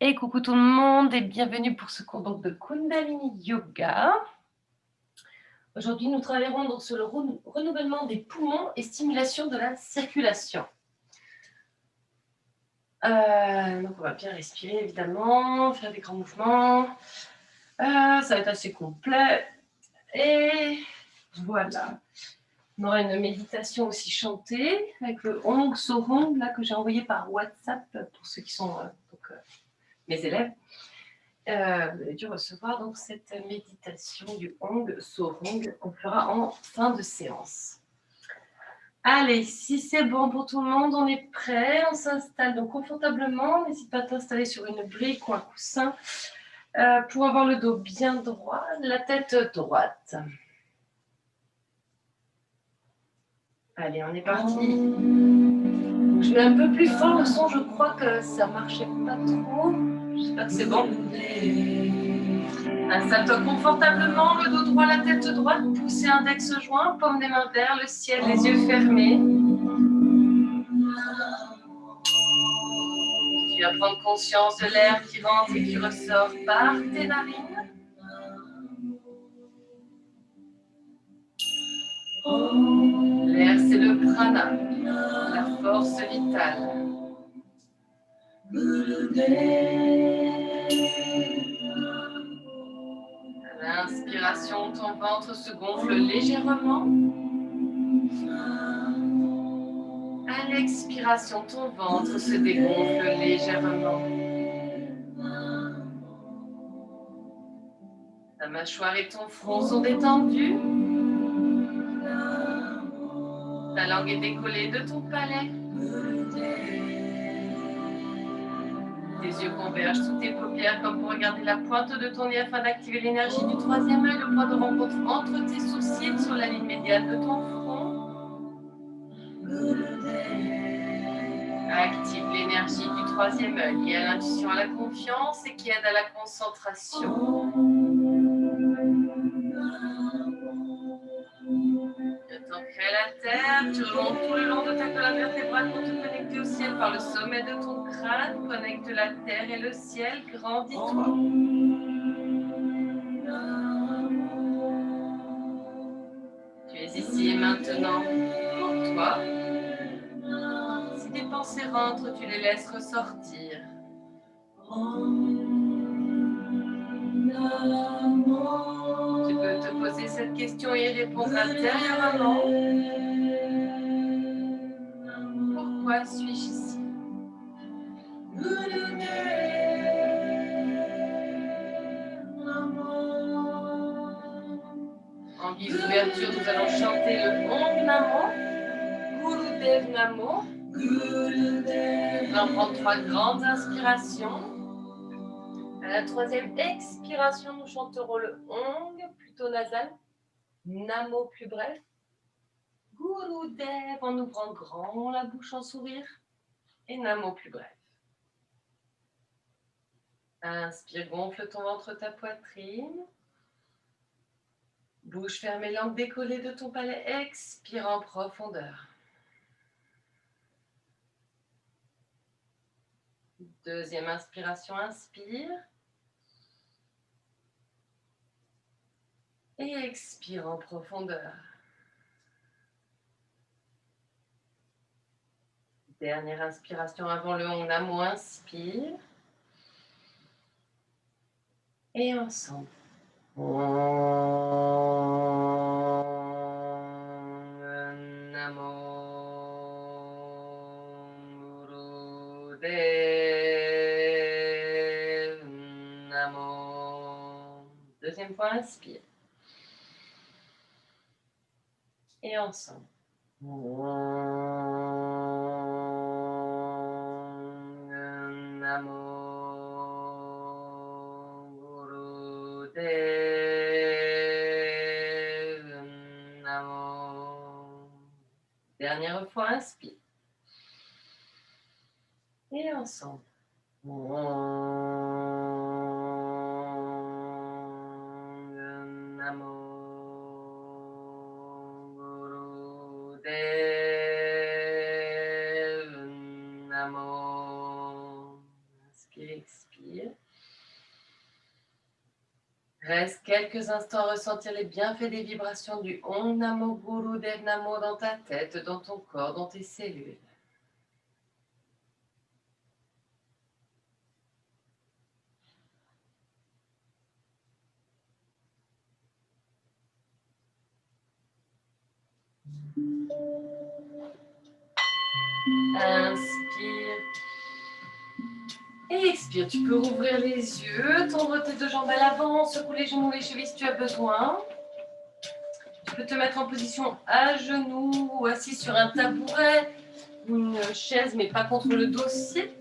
Et coucou tout le monde et bienvenue pour ce cours donc de Kundalini Yoga. Aujourd'hui, nous travaillerons donc sur le renouvellement des poumons et stimulation de la circulation. Donc on va bien respirer évidemment, faire des grands mouvements. Ça va être assez complet. Et voilà. On aura une méditation aussi chantée avec le Ong Sorong là, que j'ai envoyé par WhatsApp pour ceux qui sont mes élèves. Vous avez dû recevoir donc cette méditation du Ong Sorong qu'on fera en fin de séance. Allez, si c'est bon pour tout le monde, on est prêt, on s'installe donc confortablement. N'hésite pas à t'installer sur une brique ou un coussin pour avoir le dos bien droit, la tête droite. Allez, on est parti. Donc, je mets un peu plus fort le son, je crois que ça marchait pas trop. J'espère que c'est bon. Installe-toi confortablement, le dos droit, la tête droite, poussez index joint, paume des mains vers le ciel, les yeux fermés. Tu vas prendre conscience de l'air qui rentre et qui ressort par tes narines. L'air, c'est le prana, la force vitale. À l'inspiration, ton ventre se gonfle légèrement. À l'expiration, ton ventre se dégonfle légèrement. Ta mâchoire et ton front sont détendus. Ta langue est décollée de ton palais. Tes yeux convergent sous tes paupières comme pour regarder la pointe de ton nez afin d'activer l'énergie du troisième œil, le point de rencontre entre tes sourcils sur la ligne médiane de ton front. Active l'énergie du troisième œil liée à l'intuition, à la confiance et qui aide à la concentration. T'ancrer à la terre, tu remontes tout le long de ta colonne vertébrale pour te connecter au ciel par le sommet de ton crâne. Connecte la terre et le ciel, grandis-toi. Tu es ici et maintenant pour toi. Si tes pensées rentrent, tu les laisses ressortir. Tu peux te poser cette question et y répondre intérieurement. Pourquoi suis-je ici? En guise d'ouverture, nous allons chanter le Om Namo, Gurudev Namo. Nous allons prendre 3 grandes inspirations. À la troisième expiration, nous chanterons le Ong, plutôt nasal. Namo plus bref. Gurudev en ouvrant grand la bouche en sourire. Et Namo plus bref. Inspire, gonfle ton ventre, ta poitrine. Bouche fermée, langue décollée de ton palais. Expire en profondeur. Deuxième inspiration, inspire. Et expire en profondeur. Dernière inspiration avant le Om Namo, inspire. Et ensemble. Om Namo Gurudev Namo. Deuxième fois, inspire. Et ensemble. Namo Gurudev Namo. Dernière fois, inspire. Et ensemble. Namo Gurudev Namo. Inspire, expire. Reste quelques instants à ressentir les bienfaits des vibrations du Om Namo Guru Dev Namo dans ta tête, dans ton corps, dans tes cellules. Inspire. Et expire. Tu peux rouvrir les yeux, tendre tes deux jambes à l'avant, secouer les genoux, les chevilles si tu as besoin. Tu peux te mettre en position à genoux ou assis sur un tabouret ou une chaise, mais pas contre le dossier.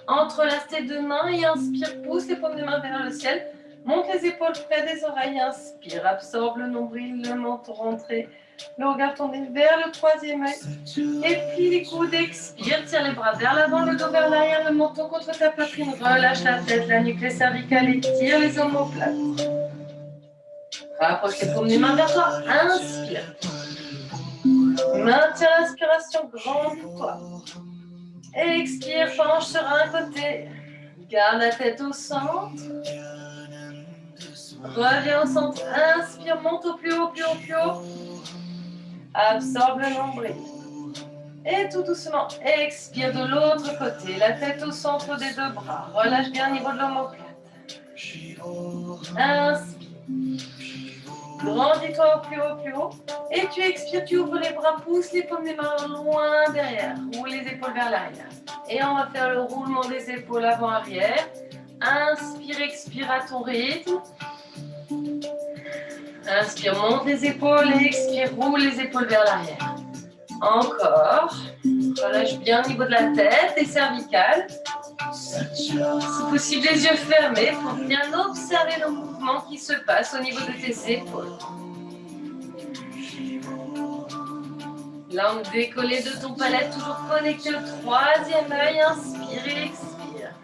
Entrelace tes deux mains et inspire. Pousse les paumes des mains vers le ciel. Monte les épaules près des oreilles. Inspire. Absorbe le nombril, le menton rentré. Le regard tourné vers le troisième œil. Et plie les coudes. Expire. Tire les bras vers l'avant, le dos vers l'arrière, le menton contre ta poitrine. Relâche la tête, la nuque, les cervicales. Étire les omoplates. Rapproche les paumes des mains vers toi. Inspire. Maintiens l'inspiration. Grandis-toi. Expire, penche sur un côté. Garde la tête au centre. Reviens au centre. Inspire, monte au plus haut, plus haut, plus haut. Absorbe le nombril. Et tout doucement, expire de l'autre côté. La tête au centre des deux bras. Relâche bien au niveau de l'omoplate. Inspire. Grandis-toi au plus haut, plus haut. Et tu expires, tu ouvres les bras, pousse les paumes des mains loin derrière. Roule les épaules vers l'arrière. Et on va faire le roulement des épaules avant-arrière. Inspire, expire à ton rythme. Inspire, monte les épaules et expire, roule les épaules vers l'arrière. Encore. Relâche bien au niveau de la tête, des cervicales. Si possible, les yeux fermés pour bien observer le mouvement qui se passe au niveau de tes épaules. Langue décollée de ton palais, toujours connecté au troisième œil. Inspire et expire.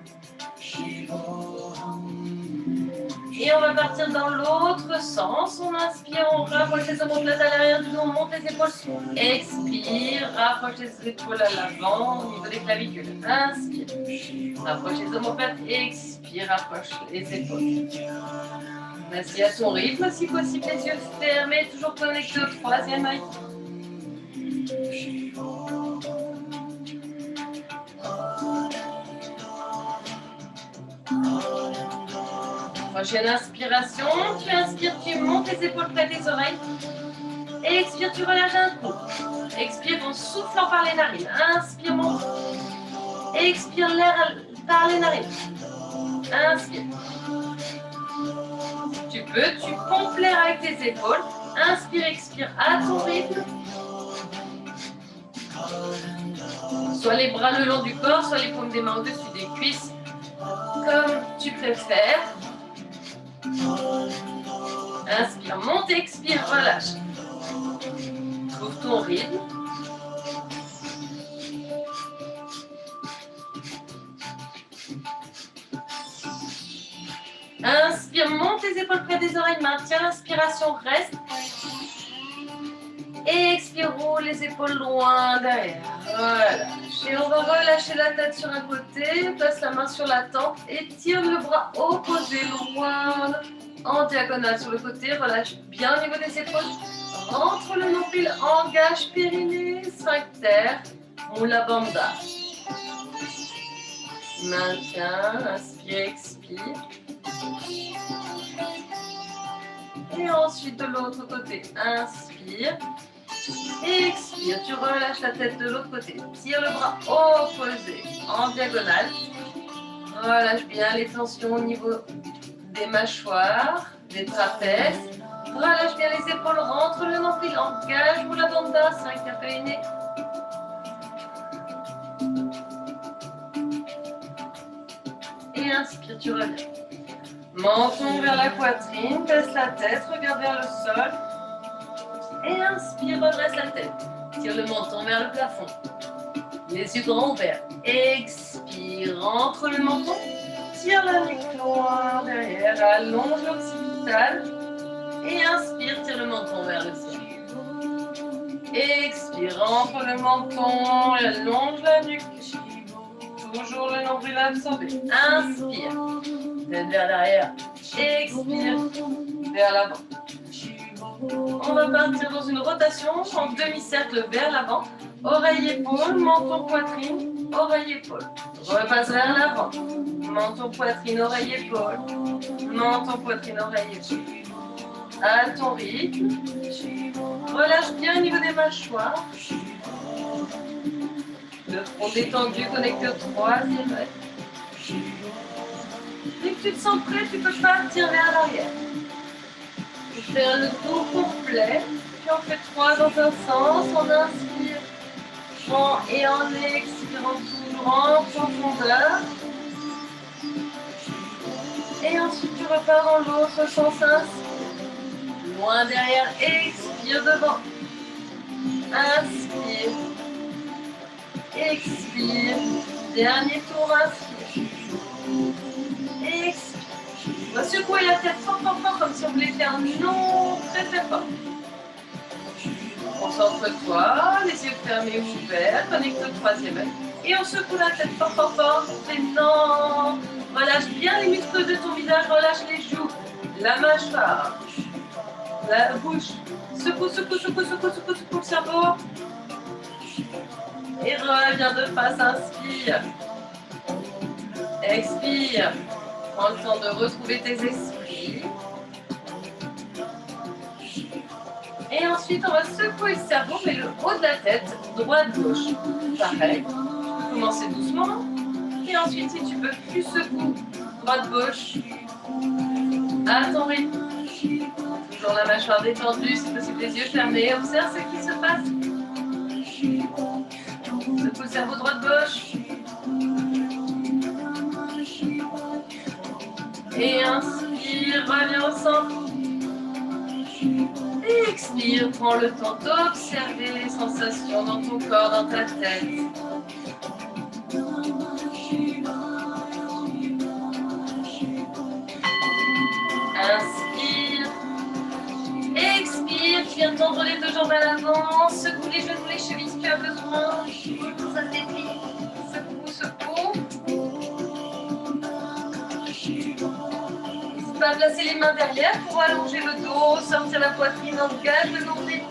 Et on va partir dans l'autre sens. On inspire, on rapproche les omoplates à l'arrière du dos, on monte les épaules. Expire, rapproche les épaules à l'avant au niveau des clavicules. Inspire, rapproche les omoplates. Expire, rapproche les épaules. Vas-y à ton rythme, si possible, les yeux fermés, toujours connectés au troisième œil. Prochaine inspiration, tu inspires, tu montes les épaules près des oreilles. Et expire, tu relâches un coup. Expire en soufflant par les narines. Inspire, monte. Et expire l'air par les narines. Inspire. Tu pompes l'air avec tes épaules. Inspire, expire à ton rythme. Soit les bras le long du corps, soit les paumes des mains au-dessus des cuisses. Comme tu préfères. Inspire, monte, expire, relâche. Trouve ton rythme. Inspire, monte les épaules près des oreilles, maintiens l'inspiration, reste. Et expire, roule les épaules loin derrière. Voilà. Et on va relâcher la tête sur un côté, place la main sur la tempe et tire le bras opposé loin en diagonale sur le côté. Relâche bien au niveau des épaules. Rentre le nombril, engage périnée, sphincter, Mula Bandha. Maintiens, inspire, expire. Et ensuite de l'autre côté, inspire. Expire, tu relâches la tête de l'autre côté. Tire le bras opposé en diagonale. Relâche bien les tensions au niveau des mâchoires, des trapèzes. Relâche bien les épaules, rentre le nombril, engage Mula Bandha, sphincter périnée. Et inspire, tu reviens. Menton vers la poitrine, baisse la tête, regarde vers le sol. Et inspire, redresse la tête. Tire le menton vers le plafond. Les yeux grands ouverts. Expire, rentre le menton. Tire la nuque loin derrière, allonge l'occipital. Et inspire, tire le menton vers le ciel. Expire, rentre le menton, allonge la nuque. Toujours le nombril absorbé. Inspire. Tête vers l'arrière. Expire. Vers l'avant. On va partir dans une rotation en demi-cercle vers l'avant. Oreille-épaule, menton, poitrine, oreille-épaule. Repasse vers l'avant. Menton, poitrine, oreille-épaule. Menton, poitrine, oreille-épaule. À ton rythme. Relâche bien au niveau des mâchoires. Le front détendu, connecté au troisième œil. Dès que tu te sens prêt, tu peux partir vers l'arrière. Faire le tour complet. Puis on fait 3 dans un sens. On inspire. Et en expirant toujours en profondeur. Et ensuite tu repars dans l'autre sens. Inspire. Loin derrière. Expire devant. Inspire. Expire. Dernier tour, inspire. Expire. On va secouer la tête fort, fort, fort, comme si on voulait faire un non très, très fort. Concentre-toi, les yeux fermés ou ouverts, connecte au troisième œil. Et on secoue la tête fort, fort, fort. Et non. Relâche bien les muscles de ton visage, relâche les joues, la mâchoire, la bouche. Secoue, secoue, secoue, secoue, secoue, secoue le cerveau. Et reviens de face, inspire. Expire. Prends le temps de retrouver tes esprits. Et ensuite, on va secouer le cerveau, mais le haut de la tête, droite-gauche. Pareil. Commencez doucement. Et ensuite, si tu peux, tu secoues droite-gauche. À ton rythme. Toujours la mâchoire détendue, si possible les yeux fermés. Observe ce qui se passe. Secoue le cerveau droite-gauche. Et inspire, reviens au centre. Et expire, prends le temps d'observer les sensations dans ton corps, dans ta tête. Inspire. Expire, tu viens tendre les deux jambes à l'avant. Secoue les genoux, les chevilles si tu as besoin. Ça se déplie. Secoue, secoue. N'hésite pas à placer les mains derrière pour allonger le dos, sortir la poitrine, engage le nombril.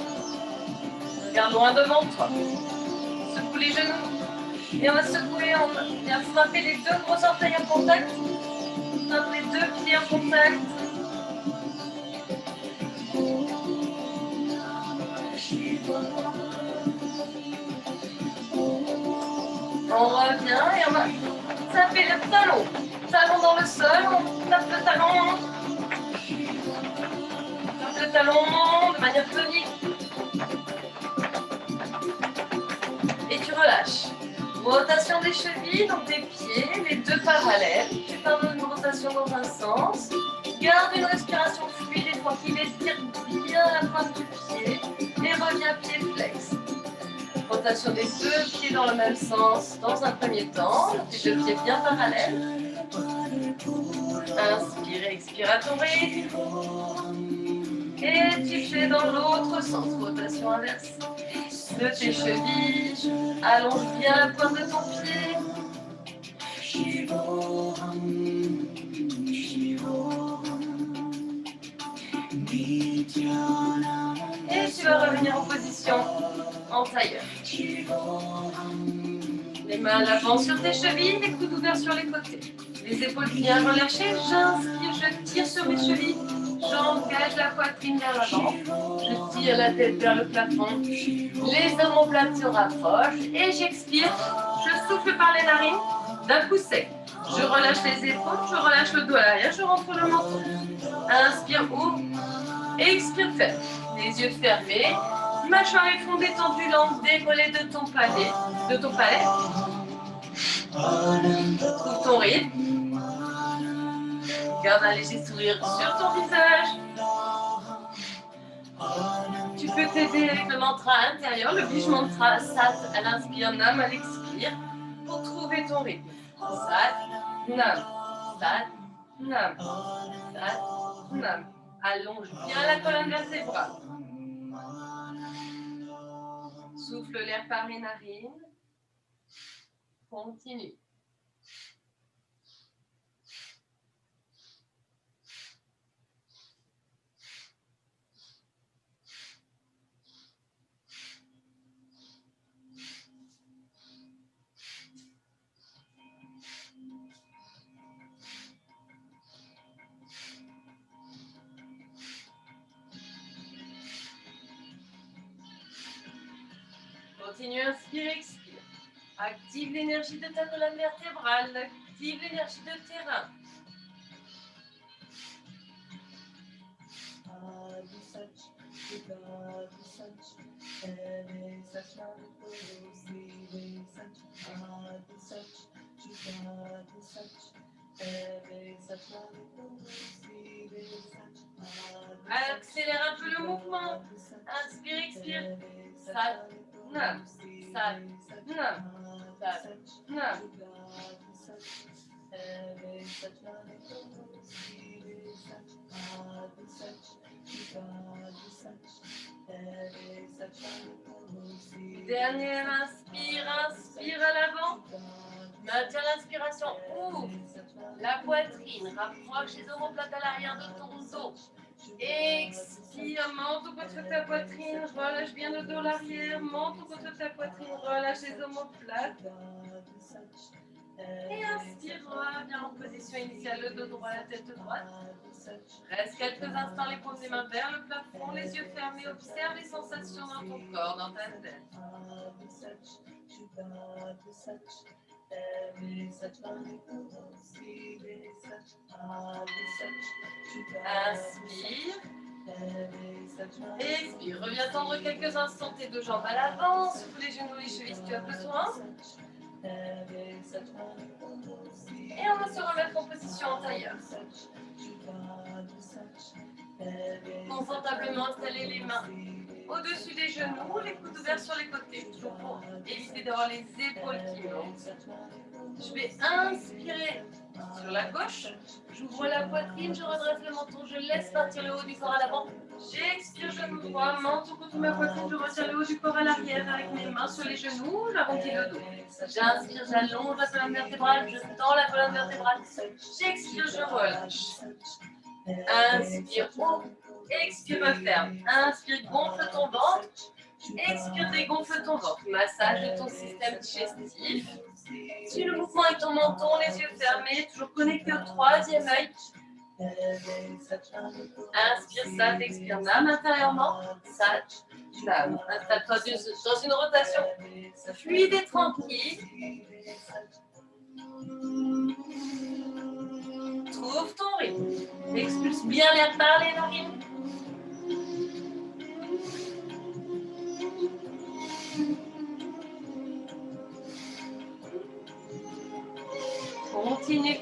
Regarde loin devant toi. Secoue les genoux. Et on va secouer, on va frapper les deux gros orteils en contact. Frappe les deux pieds en contact. On revient et on va taper le talon. Talon dans le sol, on tape le talon. Tape le talon de manière tonique. Et tu relâches. Rotation des chevilles, donc des pieds, les deux parallèles. Tu pars dans une rotation dans un sens. Garde une respiration fluide et tranquille. Étire bien la pointe du pied. Et reviens pied flex. Rotation des deux pieds dans le même sens dans un premier temps. Les deux pieds bien parallèles. Inspire, expire à ton rythme. Et tu fais dans l'autre sens. Rotation inverse de tes chevilles. Allonge bien la pointe de ton pied. Et tu vas revenir en position en tailleur. Les mains à l'avant sur tes chevilles, les coudes ouverts sur les côtés. Les épaules bien relâchées. J'inspire, je tire sur mes chevilles. J'engage la poitrine vers l'avant. Je tire la tête vers le plafond. Les omoplates se rapprochent. Et j'expire. Je souffle par les narines d'un coup sec. Je relâche les épaules. Je relâche le dos à l'arrière. Je rentre le menton. Inspire, ouvre. Expire, ferme. Les yeux fermés. Mâchoire et front détendu, langue décollée de ton palais. Trouve ton rythme. Garde un léger sourire sur ton visage. Tu peux t'aider avec le mantra intérieur, le Bij mantra Sat à l'inspire, Nam à l'expire, pour trouver ton rythme. Sat, Nam, Sat, Nam, Sat, Nam. Allonge bien la colonne vertébrale. Souffle l'air par les narines. Continue. Continue, inspire, expire. Active l'énergie de ta colonne vertébrale, active l'énergie de tes reins. Accélère un peu le mouvement. Inspire, expire. Satnam, Satnam, Satnam. Dernière inspire, inspire à l'avant. Maintiens l'inspiration, ouvre la poitrine, rapproche les omoplates à l'arrière de ton dos. Expire, monte au contre ta poitrine, relâche bien le dos l'arrière, monte au contre ta poitrine, relâche les omoplates. Et inspire, reviens en position initiale, le dos droit, la tête droite. Reste quelques instants les paumes des mains vers le plafond, les yeux fermés, observe les sensations dans ton corps, dans ta tête. Inspire. Expire. Reviens tendre quelques instants tes deux jambes à l'avant, sous les genoux, les chevilles si tu as besoin. Et on va se remettre en position antérieure. Confortablement installer les mains au-dessus des genoux, les coudes ouverts sur les côtés, toujours pour éviter d'avoir les épaules qui montent. Je vais inspirer sur la gauche, j'ouvre la poitrine, je redresse le menton, je laisse partir le haut du corps à l'avant. J'expire, genou droit, menton contre ma poitrine, je retire le haut du corps à l'arrière avec mes mains sur les genoux, j'arrondis le dos. J'inspire, j'allonge la colonne vertébrale, je tends la colonne vertébrale. J'expire, je relâche. Inspire, ouvre. Expire, referme. Inspire, gonfle ton ventre. Expire, dégonfle ton ventre. Massage de ton système digestif. Suis le mouvement avec ton menton, les yeux fermés, toujours connecté au troisième œil. Inspire, Sat, expire, Nam intérieurement. Sat, Nam. Installe-toi dans une rotation fluide et tranquille. Trouve ton rythme. Expulse bien l'air par les narines. Continue.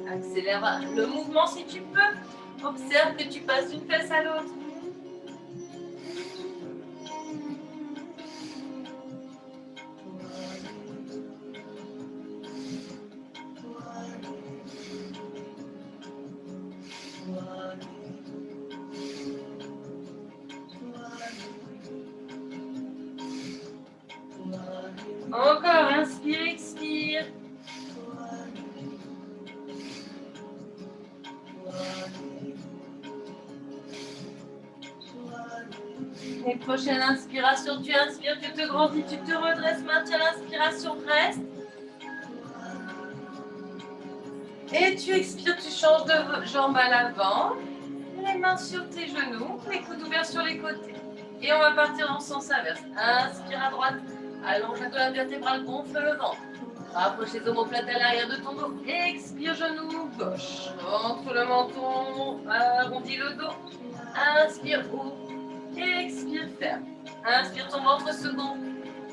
Accélère le mouvement si tu peux. Observe que tu passes d'une fesse à l'autre. Encore, inspire, expire. Et prochaine inspiration, tu inspires, tu te grandis, tu te redresses, maintiens l'inspiration, reste. Et tu expires, tu changes de jambe à l'avant, les mains sur tes genoux, les coudes ouverts sur les côtés. Et on va partir en sens inverse. Inspire à droite, allonge la colonne vertébrale, gonfle le ventre. Rapproche les omoplates à l'arrière de ton dos. Expire, genou gauche. Entre le menton, arrondis le dos. Inspire, ouvre. Expire, ferme. Inspire, ton ventre se gonfle.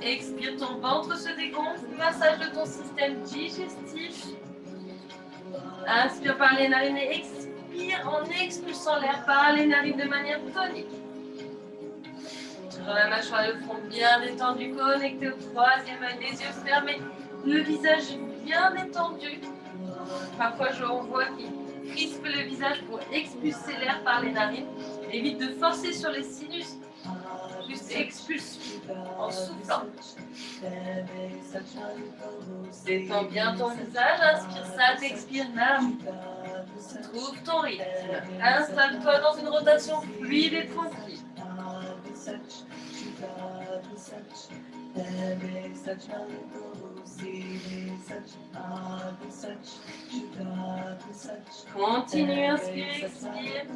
Expire, ton ventre se dégonfle. Massage de ton système digestif. Inspire par les narines et expire en expulsant l'air par les narines de manière tonique. Sur la mâchoire, le front bien détendu, connecté au troisième œil, les yeux fermés. Le visage bien détendu. Parfois, je vois qu'il crispe le visage pour expulser l'air par les narines. Évite de forcer sur les sinus. Juste expulse en soufflant. Détends bien ton visage. Inspire ça, t'expire là. Trouve ton rythme. Installe-toi dans une rotation fluide et tranquille. Continue, inspire, expire.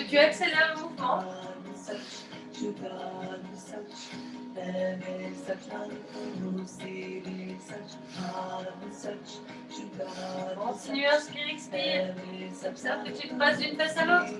Tu accélères le mouvement. Continue, inspire, expire. Observe que tu te passes d'une fesse à l'autre.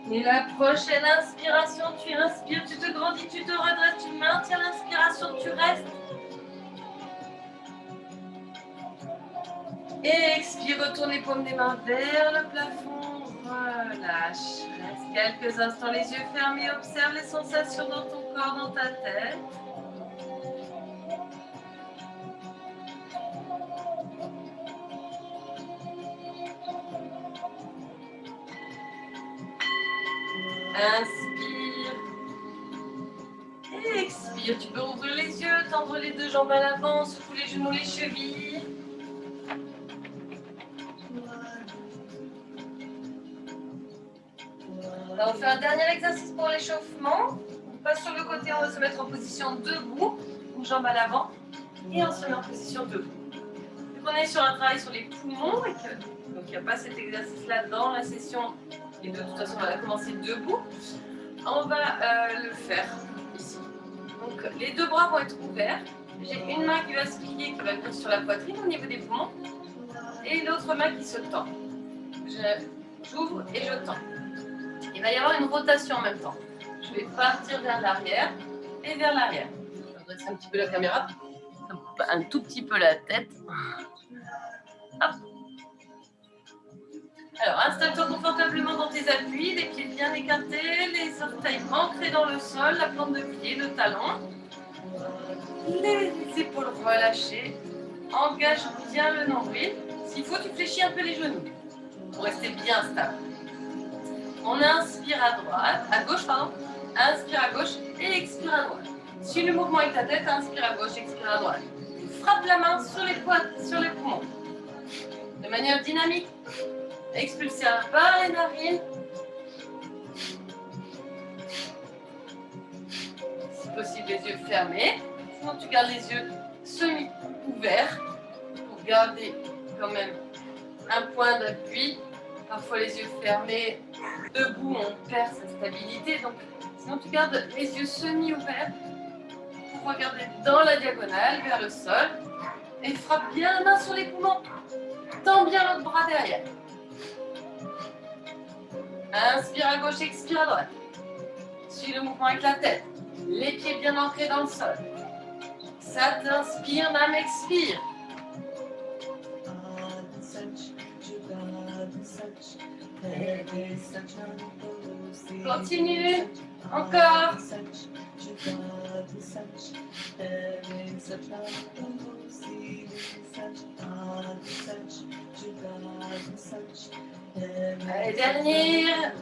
Et la prochaine inspiration, tu inspires, tu te grandis, tu te redresses, tu maintiens l'inspiration, tu restes. Et expire, retourne les paumes des mains vers le plafond. Relâche. Reste quelques instants les yeux fermés. Observe les sensations dans ton corps, dans ta tête. Inspire. Et expire. Tu peux ouvrir les yeux, tendre les deux jambes à l'avant, secouer les genoux, les chevilles. On fait un dernier exercice pour l'échauffement. On passe sur le côté, on va se mettre en position debout, une jambe à l'avant, et on se met en position debout. Donc on est sur un travail sur les poumons, et que, donc il n'y a pas cet exercice-là dans la session, et de toute façon on va commencer debout. On va le faire ici. Donc les deux bras vont être ouverts. J'ai une main qui va se plier, qui va venir sur la poitrine au niveau des poumons, et l'autre main qui se tend. J'ouvre et je tends. Il va y avoir une rotation en même temps. Je vais partir vers l'arrière et vers l'arrière. Je vais redresser un petit peu la caméra, un tout petit peu la tête. Hop. Alors, installe-toi confortablement dans tes appuis, les pieds bien écartés, les orteils ancrés dans le sol, la plante de pied, le talon. Les épaules relâchées. Engage bien le nombril. S'il faut, tu fléchis un peu les genoux pour rester bien stable. On inspire à droite, à gauche, pardon. Inspire à gauche et expire à droite. Suis le mouvement avec ta tête, inspire à gauche, expire à droite. Frappe la main sur les poumons. De manière dynamique. Expulsez par les narines. Si possible, les yeux fermés. Sinon, tu gardes les yeux semi-ouverts pour garder quand même un point d'appui. Parfois les yeux fermés, debout, on perd sa stabilité. Donc, sinon tu gardes les yeux semi-ouverts pour regarder dans la diagonale vers le sol et frappe bien la main sur les poumons. Tends bien l'autre bras derrière. Inspire à gauche, expire à droite. Suis le mouvement avec la tête. Les pieds bien ancrés dans le sol. Ça t'inspire, même expire. Continue. Encore. Allez, dernière.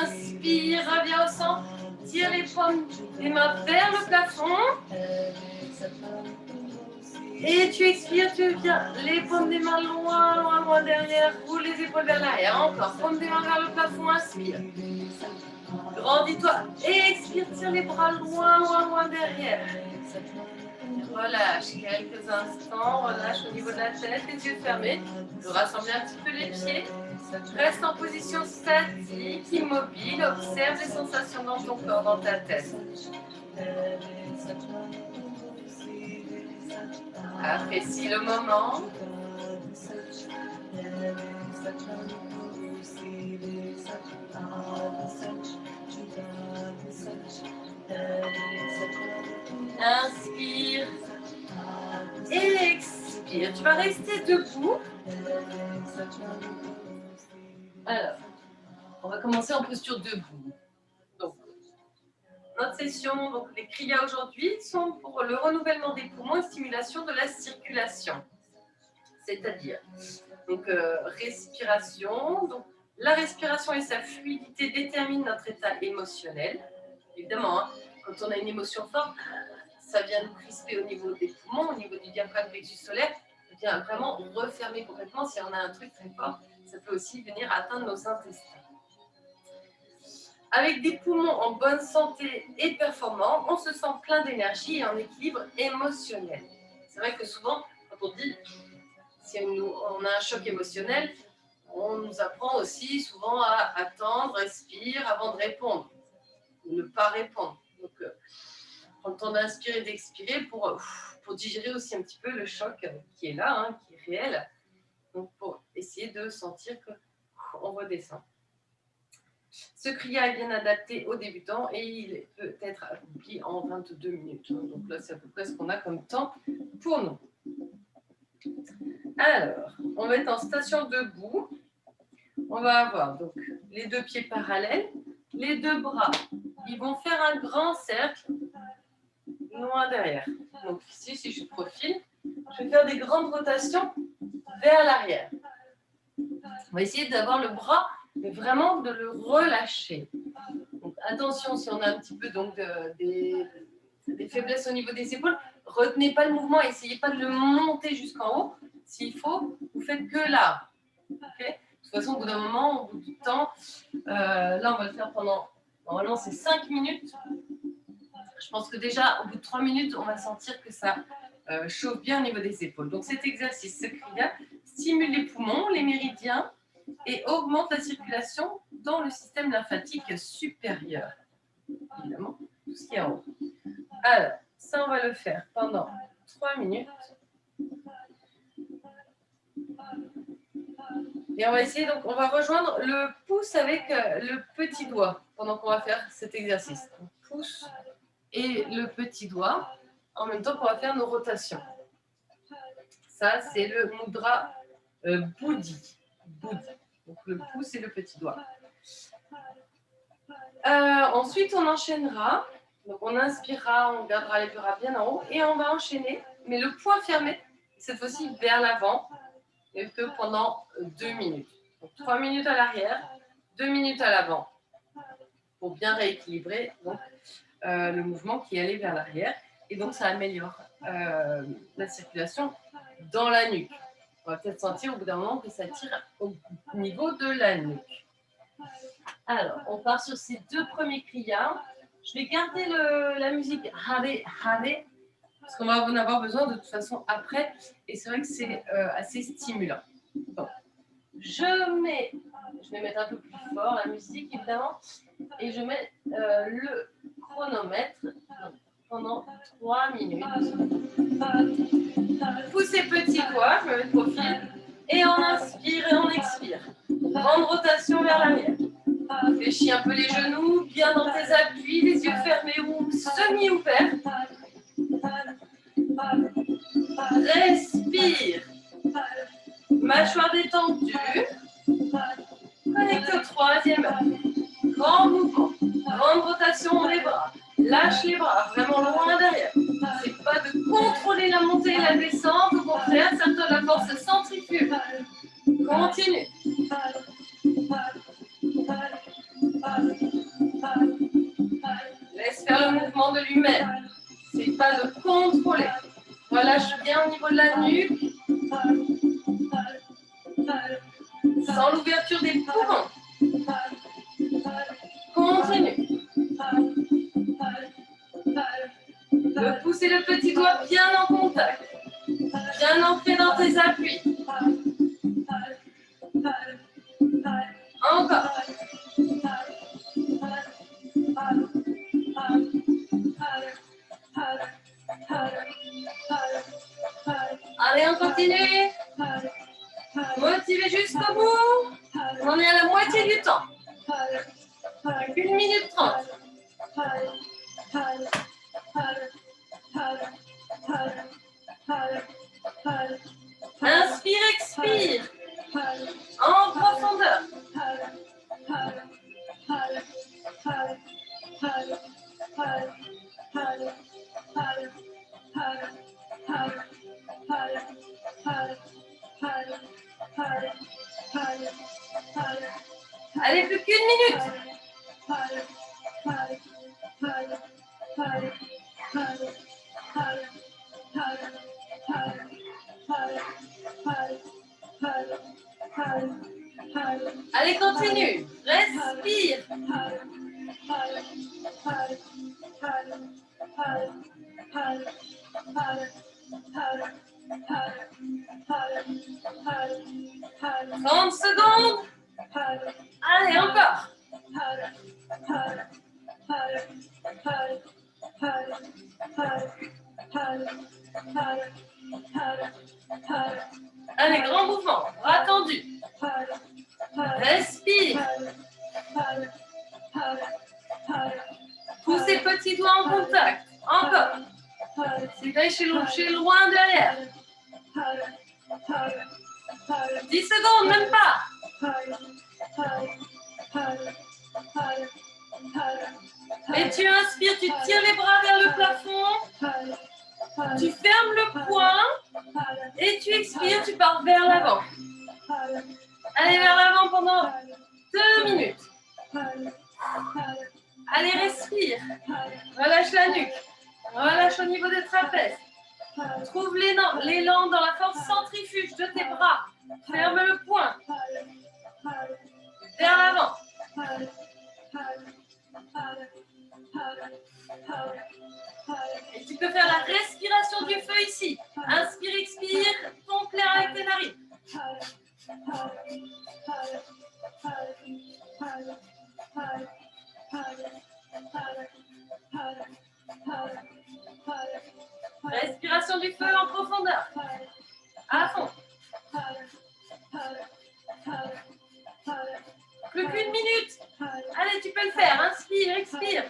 Inspire, reviens au centre. Tire les paumes des mains vers le plafond. Et tu expires, tu viens les paumes des mains loin, loin, loin derrière. Roule les épaules vers l'arrière. Encore, paumes des mains vers le plafond, inspire. Grandis-toi et expire, tire les bras loin, loin, loin derrière. Relâche quelques instants, relâche au niveau de la tête, les yeux fermés. Je rassemble un petit peu les pieds. Reste en position statique, immobile. Observe les sensations dans ton corps, dans ta tête. Apprécie le moment. Inspire et expire. Tu vas rester debout. Alors, on va commencer en posture debout. Donc, notre session, donc les kriyas aujourd'hui sont pour le renouvellement des poumons et stimulation de la circulation. C'est-à-dire, donc respiration. Donc, la respiration et sa fluidité déterminent notre état émotionnel. Évidemment, hein, quand on a une émotion forte, ça vient nous crisper au niveau des poumons, au niveau du diaphragme plexus solaire. Ça vient vraiment refermer complètement. Si on a un truc très fort, ça peut aussi venir atteindre nos intestins. Avec des poumons en bonne santé et performants, on se sent plein d'énergie et en équilibre émotionnel. C'est vrai que souvent, quand on dit si on a un choc émotionnel, on nous apprend aussi souvent à attendre, respirer avant de répondre, ou ne pas répondre. Donc, prendre le temps d'inspirer et d'expirer pour digérer aussi un petit peu le choc qui est là, hein, qui est réel. Donc, pour essayer de sentir qu'on redescend. Ce kriya est bien adapté aux débutants et il peut être accompli en 22 minutes. Donc là, c'est à peu près ce qu'on a comme temps pour nous. Alors, on va être en station debout. On va avoir donc les deux pieds parallèles, les deux bras. Ils vont faire un grand cercle loin derrière. Donc ici, si je profile, je vais faire des grandes rotations vers l'arrière. On va essayer d'avoir le bras, mais vraiment de le relâcher. Donc, attention, si on a un petit peu donc, des faiblesses au niveau des épaules, retenez pas le mouvement, essayez pas de le monter jusqu'en haut. S'il faut, vous faites que là. Okay, de toute façon, au bout d'un moment, au bout du temps, là, on va le faire pendant, normalement, c'est 5 minutes. Je pense que déjà, au bout de 3 minutes, on va sentir que ça chauffe bien au niveau des épaules. Donc, cet exercice, ce kriya, stimule les poumons, les méridiens et augmente la circulation dans le système lymphatique supérieur. Évidemment, tout ce qui est en haut. Alors, ça, on va le faire pendant 3 minutes. Et on va essayer, donc, on va rejoindre le pouce avec le petit doigt pendant qu'on va faire cet exercice. Donc, pouce et le petit doigt, en même temps qu'on va faire nos rotations. Ça, c'est le mudra Buddhi. Donc, le pouce et le petit doigt. Ensuite, on enchaînera. Donc, on inspirera, on gardera les bras bien en haut et on va enchaîner, mais le poing fermé, cette fois-ci vers l'avant, et que pendant 2 minutes. Donc, 3 minutes à l'arrière, 2 minutes à l'avant, pour bien rééquilibrer donc, le mouvement qui est allé vers l'arrière. Et donc, ça améliore la circulation dans la nuque. On va peut-être sentir au bout d'un moment que ça tire au niveau de la nuque. Alors, on part sur ces 2 premiers kriyas. Je vais garder la musique Hare Hare, parce qu'on va en avoir besoin de toute façon après. Et c'est vrai que c'est assez stimulant. Bon. Je vais mettre un peu plus fort la musique, évidemment. Et je mets le chronomètre pendant 3 minutes. Poussez petit doigt, je me mets de profil. Et on inspire et on expire. Grande rotation vers l'arrière. Fléchis un peu les genoux, bien dans tes appuis, les yeux fermés ou semi-ouverts. Respire. Mâchoire détendue. Connecte au 3e œil. Grand mouvement. Grande rotation des bras. Lâche les bras, vraiment loin derrière. C'est pas de contrôler la montée et la descente, au contraire, ça te donne la force centrifuge. Continue. Laisse faire le mouvement de lui-même. C'est pas de contrôler. Relâche bien au niveau de la nuque. Sans l'ouverture des poumons. Continue. Le pouce et le petit doigt bien en contact. Bien ancré dans tes appuis. Encore. Allez, on continue. Motivez minute 30. Inspire, expire. En profondeur. Allez, plus qu'une minute. Allez, continue. Respire. Trente secondes. Allez, encore. Allez, grand mouvement. Bras tendus. Respire. Poussez petits doigts en contact. Encore. C'est chez loin derrière. 10 secondes, même pas. Et tu inspires, tu tires les bras vers le plafond. Tu fermes le poing. Et tu expires, tu pars vers l'avant. Allez vers l'avant pendant 2 minutes. Allez, respire. Relâche la nuque. Relâche au niveau des trapèzes. Trouve l'élan dans la force centrifuge de tes bras. Ferme le poing. Vers l'avant. Et tu peux faire la respiration du feu ici. Inspire, expire, pompe l'air avec tes narines. Respiration du feu en profondeur. À fond. Plus qu'une minute. Allez, tu peux le faire. Inspire, expire.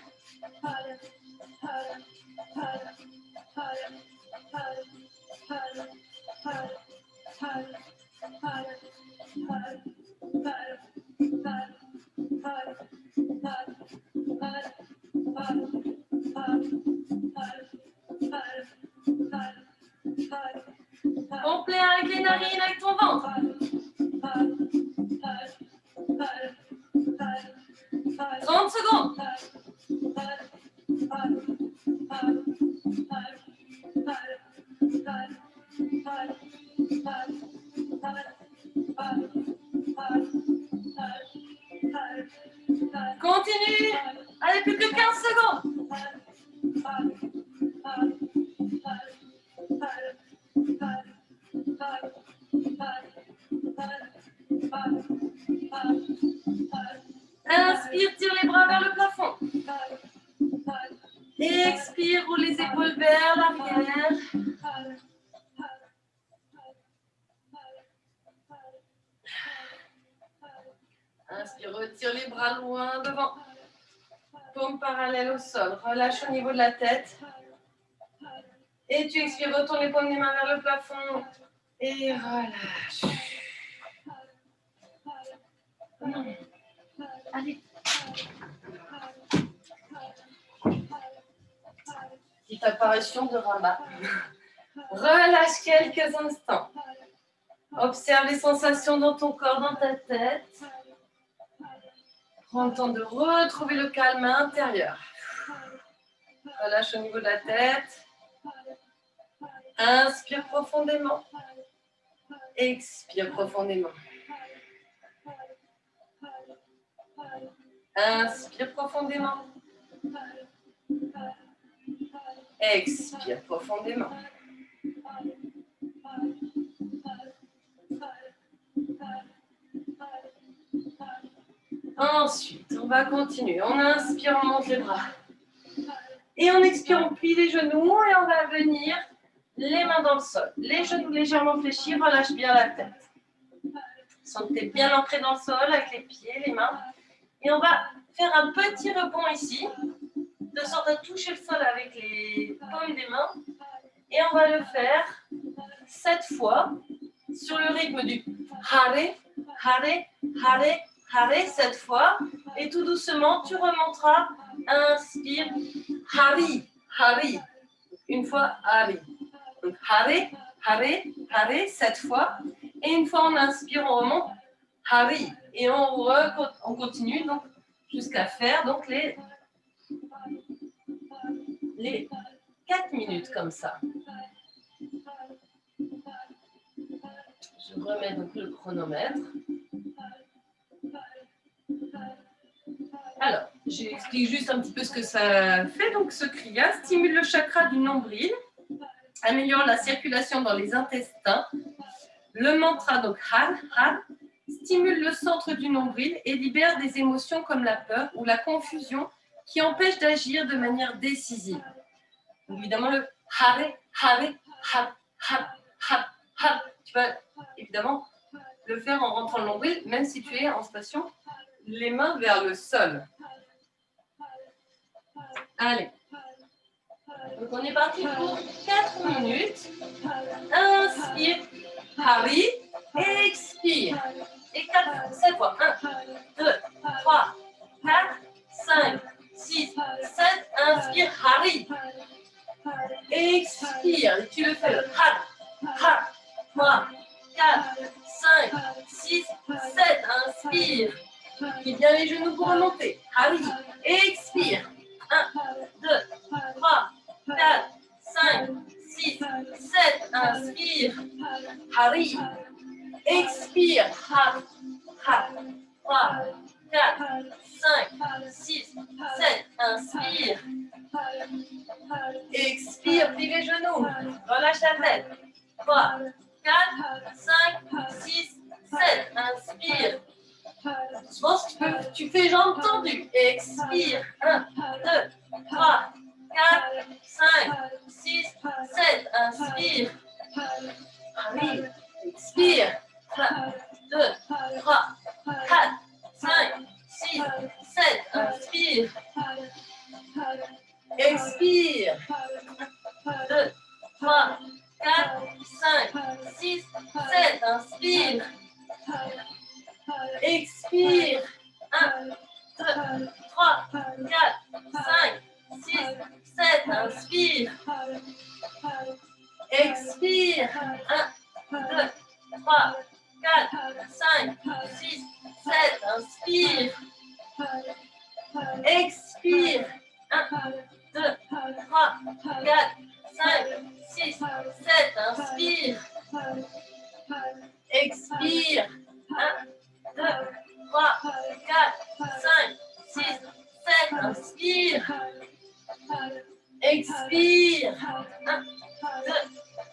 Pompe l'air avec les narines, avec ton ventre. Trente secondes. Continue. Allez, plus que 15 secondes. Inspire, tire les bras vers le plafond. Expire, roule les épaules vers l'arrière. Inspire, retire les bras loin devant. Paume parallèle au sol. Relâche au niveau de la tête. Et tu expires, retourne les paumes des mains vers le plafond. Et relâche. Allez. Petite apparition de Rabat. Relâche quelques instants. Observe les sensations dans ton corps, dans ta tête. Prends le temps de retrouver le calme intérieur. Relâche au niveau de la tête. Inspire profondément. Expire profondément. Inspire profondément. Expire profondément. Ensuite, on va continuer. On inspire, on monte les bras. Et on expire, on plie les genoux et on va venir les mains dans le sol. Les genoux légèrement fléchis, relâche bien la tête. Sentez bien ancré dans le sol avec les pieds, les mains. Et on va faire un petit rebond ici, de sorte à toucher le sol avec les paumes des mains. Et on va le faire 7 fois sur le rythme du hare, hare, hare, hare, 7 fois. Et tout doucement, tu remonteras. Inspire, hari, hari. Une fois, hari. Donc, hare, hare, hare, 7 fois. Et une fois, on inspire, on remonte, hari. Et on continue donc jusqu'à faire donc les 4 minutes comme ça. Je remets donc le chronomètre. Alors, j'explique juste un petit peu ce que ça fait. Donc, ce kriya stimule le chakra du nombril, améliore la circulation dans les intestins. Le mantra, donc har, har, stimule le centre du nombril et libère des émotions comme la peur ou la confusion qui empêchent d'agir de manière décisive. Évidemment, le hare, hare, har, har, har, har. Tu vas évidemment le faire en rentrant le nombril, même si tu es en station, les mains vers le sol. Allez. Donc, on est parti pour 4 minutes. Inspire, hari, expire. Et 7 fois. 1, 2, 3, 4, 5, 6, 7. Inspire, hari. Expire. Et tu le fais le har, har. 3, 4, 5, 6, 7. Inspire. Puis bien les genoux pour remonter. Hari. Expire. 1, 2, 3, 4, 5, 6, 7. Inspire. Hari. Expire. Har, har. 3, 4, 5, 6, 7. Inspire. Expire. Plie les genoux. Relâche la tête. 3, 4, 5, 6, 7. Inspire. Je pense que tu fais jambes tendues. Expire. 1, 2, 3, 4, 5, 6, 7. Inspire. Hari. Expire. 1, 2, 3, 4, 5, 6, 7. Inspire. Expire. 2, 3, 4, 5, 6, 7. Inspire. Expire. 1, 2, 3, 4, 5, 6, 7. Inspire. Expire. 1, 2, 3, 4, 5, 6, 7. Inspire. Expire. 1, 2, 3, 4, 5, 6, 7. Inspire. Expire. 1, 2, 3, 4, 5, 6, 7. Inspire. Expire. 1, 2,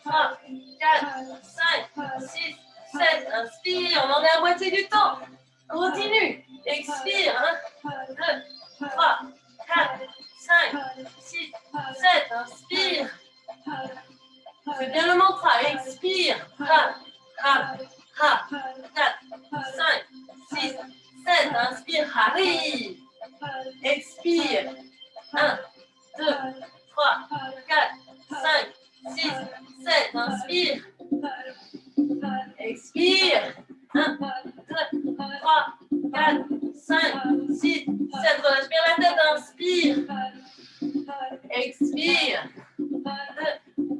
3, 4, 5, 6, 7. Inspire. On en est à moitié du temps. Continue. Expire. 1, 2, 3, 4, 5, 6, 7. Inspire. Fais bien le mantra. Expire. Ha, ha, ha. 4, 5, 6, 7. Inspire. Hari. Expire. 1, 2, 3, 4, 5, 6, 7. Inspire. Expire. 1, 2, 3, 4, 5, 6, 7. Relâche bien la tête. Inspire. Expire. 2,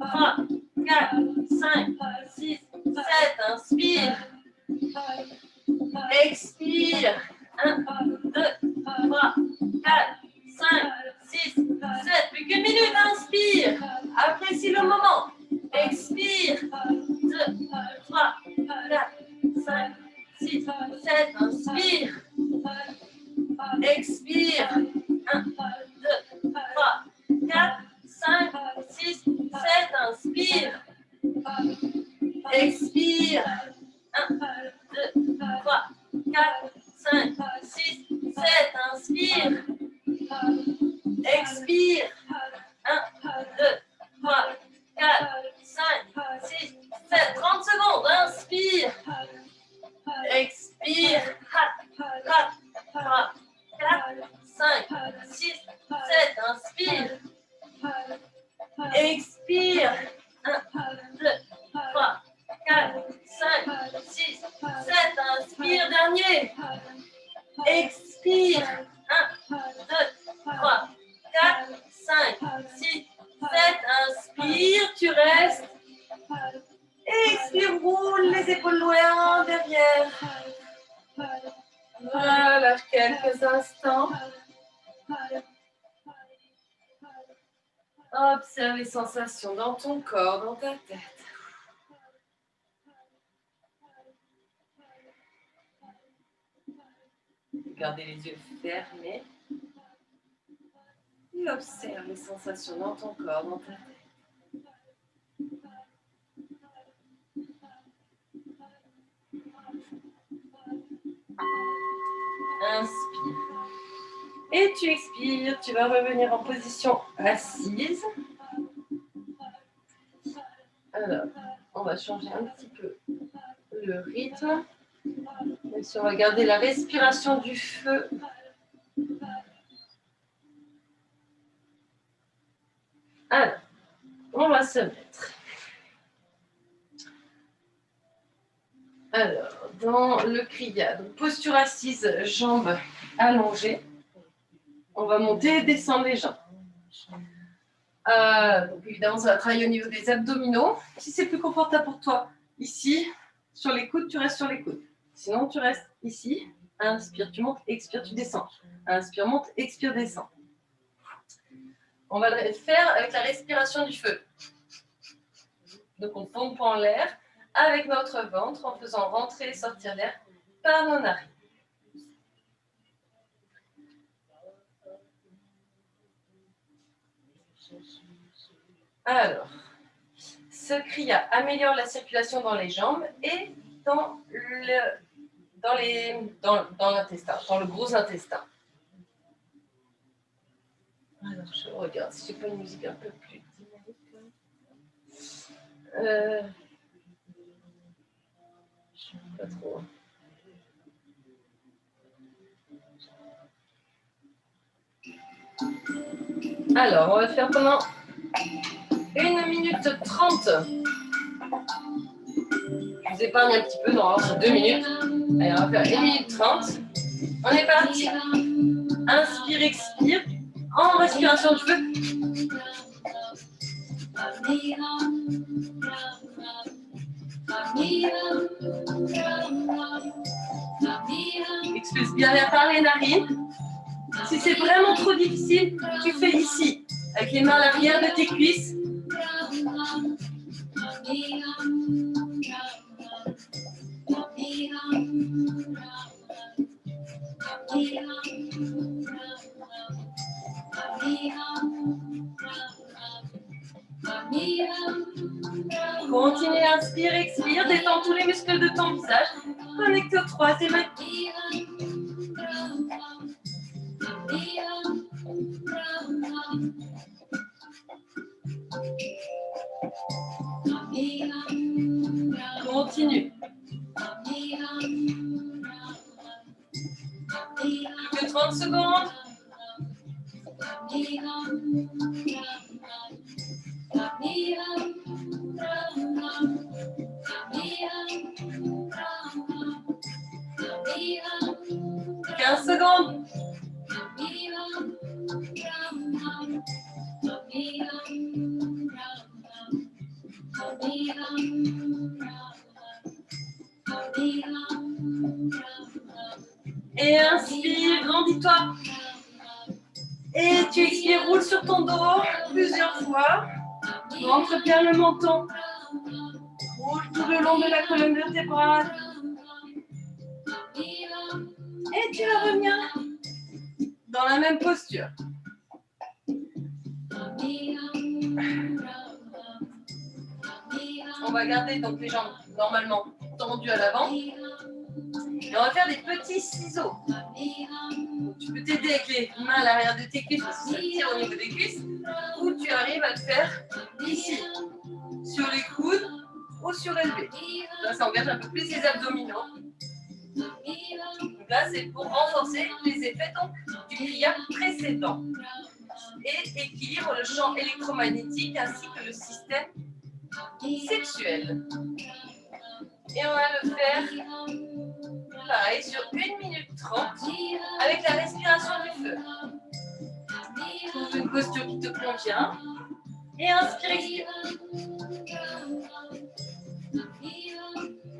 3, 4, 5, 6, 7. Inspire. Expire. 1, 2, 3, 4, 5, 6, 7. Plus qu'une minute. Inspire. Apprécie le moment. Expire. 2, 3, 4, 5, 6, 7. Inspire. Expire. 1, 2, 3, 4, 5, 6, 7. Inspire. Expire. 1, 2, 3, 4, 5, 6, 7. Inspire. Expire. 1, 2, 3, 4, 5, 6, 7. 30 secondes. Inspire. Expire. 4, 3, 4, 6, 7. Inspire. Expire. 1, 2, 3, 4, 5, 6, 7. Inspire. Dernier. Expire. 1, 2, 3, 4, 5, 6, 7. Inspire. Tu restes. Expire. Roule les épaules loin derrière. Voilà, quelques instants. Observe les sensations dans ton corps, dans ta tête. Gardez les yeux fermés. Et observe les sensations dans ton corps, dans ta tête. Inspire. Et tu expires, tu vas revenir en position assise. Alors, on va changer un petit peu le rythme. Bien sûr, on va garder la respiration du feu. Alors, on va se mettre. Alors, dans le kriya, donc posture assise, jambes allongées. On va monter et descendre les jambes. Donc évidemment, ça va travailler au niveau des abdominaux. Si c'est plus confortable pour toi, ici, sur les coudes, tu restes sur les coudes. Sinon, tu restes ici. Inspire, tu montes, expire, tu descends. Inspire, monte, expire, descends. On va le faire avec la respiration du feu. Donc on pompe en l'air avec notre ventre en faisant rentrer et sortir l'air par nos narines. Alors, ce kriya améliore la circulation dans les jambes et dans l'intestin, dans le gros intestin. Alors, je regarde si je n'ai pas une musique un peu plus dynamique. Pas trop. Alors, on va faire pendant 1 minute 30. Je vous épargne un petit peu, normalement c'est 2 minutes. Allez, on va faire 1 minute 30. On est parti. Inspire, expire. En respiration du feu. Expulse bien l'air par les narines. Si c'est vraiment trop difficile, tu fais ici, avec les mains à l'arrière de tes cuisses. Continue, inspire, expire, détends tous les muscles de ton visage. Connecte aux troisième œil. Continue. Plus que 30 secondes. Secondes. Et inspire, grandis-toi. Et tu expires, roule sur ton dos plusieurs fois. Rentre bien le menton. Roule tout le long de la colonne vertébrale. Et tu vas revenir dans la même posture. On va garder donc les jambes normalement tendues à l'avant. Et on va faire des petits ciseaux. Donc, tu peux t'aider avec les mains à l'arrière de tes cuisses parce que ça tire au niveau des cuisses. Ou tu arrives à le faire ici, sur les coudes ou surélevé. Là, ça engage un peu plus les abdominaux. Donc là, c'est pour renforcer les effets donc, du kriya précédent et équilibre le champ électromagnétique ainsi que le système sexuel. Et on va le faire pareil sur 1 minute 30 avec la respiration du feu. Trouve une posture qui te convient et inspire, expire.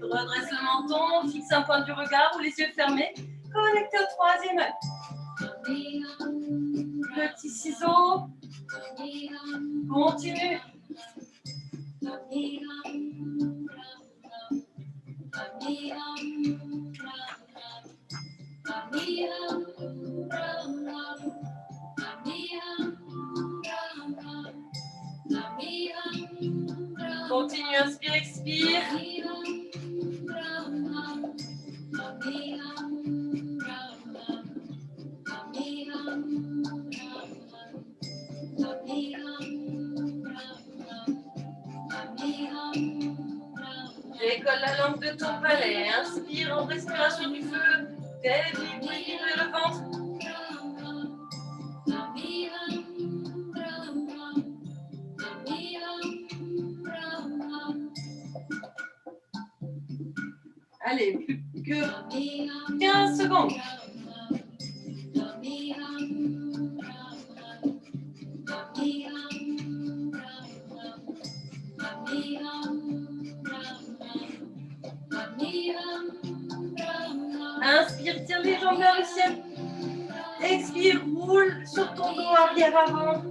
Redresse le menton, fixe un point du regard ou les yeux fermés. Connecté au troisième œil. Petit ciseau. Continue. Continue, inspire, expire. Décolle la langue de ton palais. Inspire en respiration du feu. Tête libre le ventre. Allez, plus que 15 secondes. Inspire, tire les jambes vers le ciel. Expire, roule sur ton dos arrière-avant.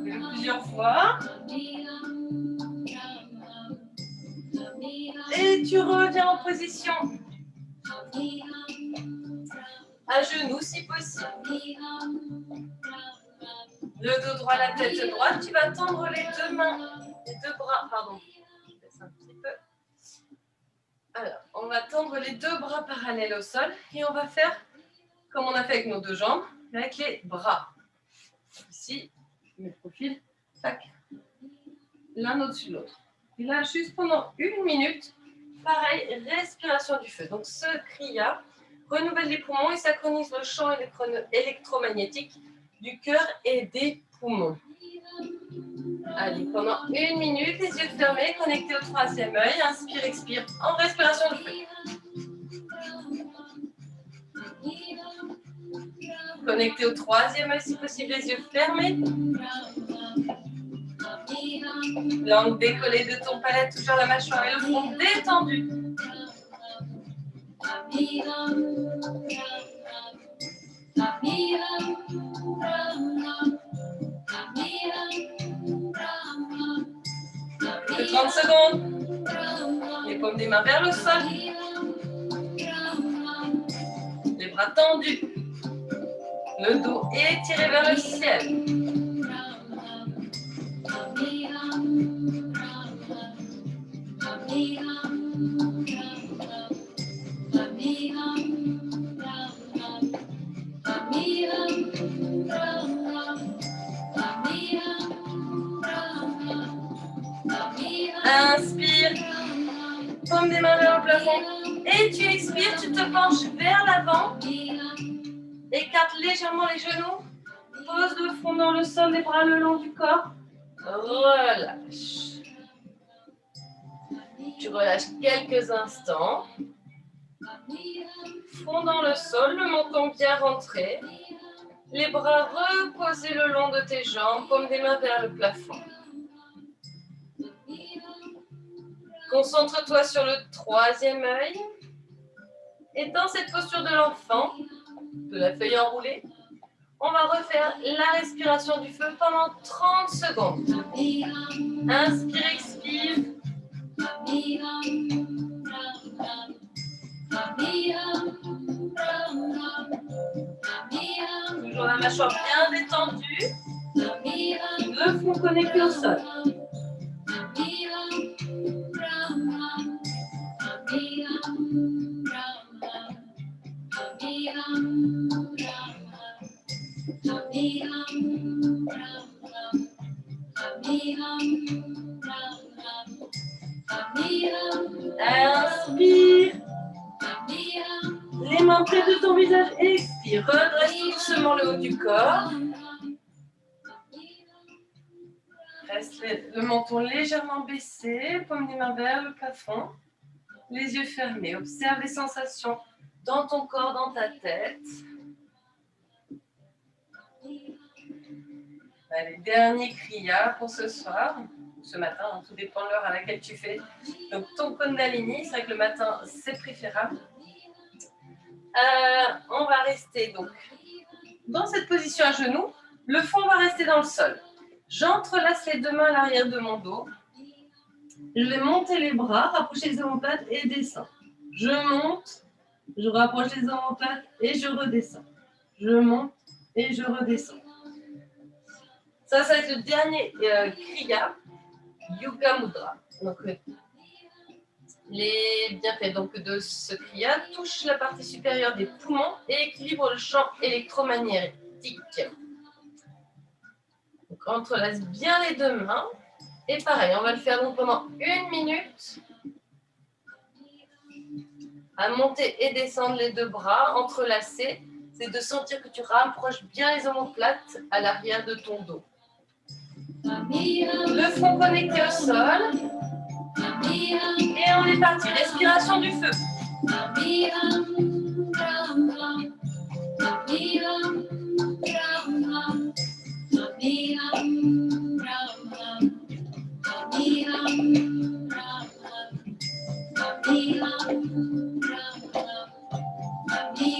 Plusieurs fois. Et tu reviens en position à genoux si possible. Le dos droit, la tête droite. Tu vas tendre les deux mains, les deux bras. Pardon, je baisse un petit peu. Alors, on va tendre les deux bras parallèles au sol et on va faire comme on a fait avec nos deux jambes, avec les bras. Ici, je mets le profil, tac, l'un au-dessus de l'autre. Et là, juste pendant 1 minute, pareil, respiration du feu. Donc, ce kriya renouvelle les poumons et synchronise le champ électromagnétique du cœur et des poumons. Allez, pendant 1 minute, les yeux fermés, connectés au troisième œil. Inspire, expire, en respiration du feu. Connecté au troisième œil, si possible, les yeux fermés. Langue décollée de ton palais, toujours la mâchoire et le front détendu. Plus que 30 secondes. Les paumes des mains vers le sol. Les bras tendus. Le dos étiré vers le ciel. Inspire, paume des mains vers le plafond. Et tu expires, tu te penches vers l'avant. Écarte légèrement les genoux. Pose le front dans le sol, les bras le long du corps. Relâche. Tu relâches quelques instants. Front dans le sol, le menton bien rentré. Les bras reposés le long de tes jambes, paume des mains vers le plafond. Concentre-toi sur le troisième œil. Et dans cette posture de l'enfant, de la feuille enroulée, on va refaire la respiration du feu pendant 30 secondes. Inspire, expire. Toujours la mâchoire bien détendue. Le front connecté au sol. mains près de ton visage. Expire. Redresse tout doucement le haut du corps. Reste le menton légèrement baissé. Paume des mains vers le plafond. Les yeux fermés. Observe les sensations dans ton corps, dans ta tête. Allez, dernier kriya pour ce soir. Ce matin, hein, tout dépend de l'heure à laquelle tu fais. Donc ton Kundalini, c'est vrai que le matin, c'est préférable. On va rester donc dans cette position à genoux. Le fond va rester dans le sol. J'entrelace les deux mains à l'arrière de mon dos. Je vais monter les bras, rapprocher les omoplates et descendre. Je monte, je rapproche les omoplates et je redescends. Je monte et je redescends. Ça va être le dernier kriya, Yoga Mudra. Donc, les bienfaits donc, de ce kriya touchent la partie supérieure des poumons et équilibrent le champ électromagnétique. Donc, entrelace bien les deux mains. Et pareil, on va le faire donc pendant 1 minute. À monter et descendre les deux bras, entrelacés. C'est de sentir que tu rapproches bien les omoplates à l'arrière de ton dos. Le front connecté au sol. Et on est parti. Respiration du feu.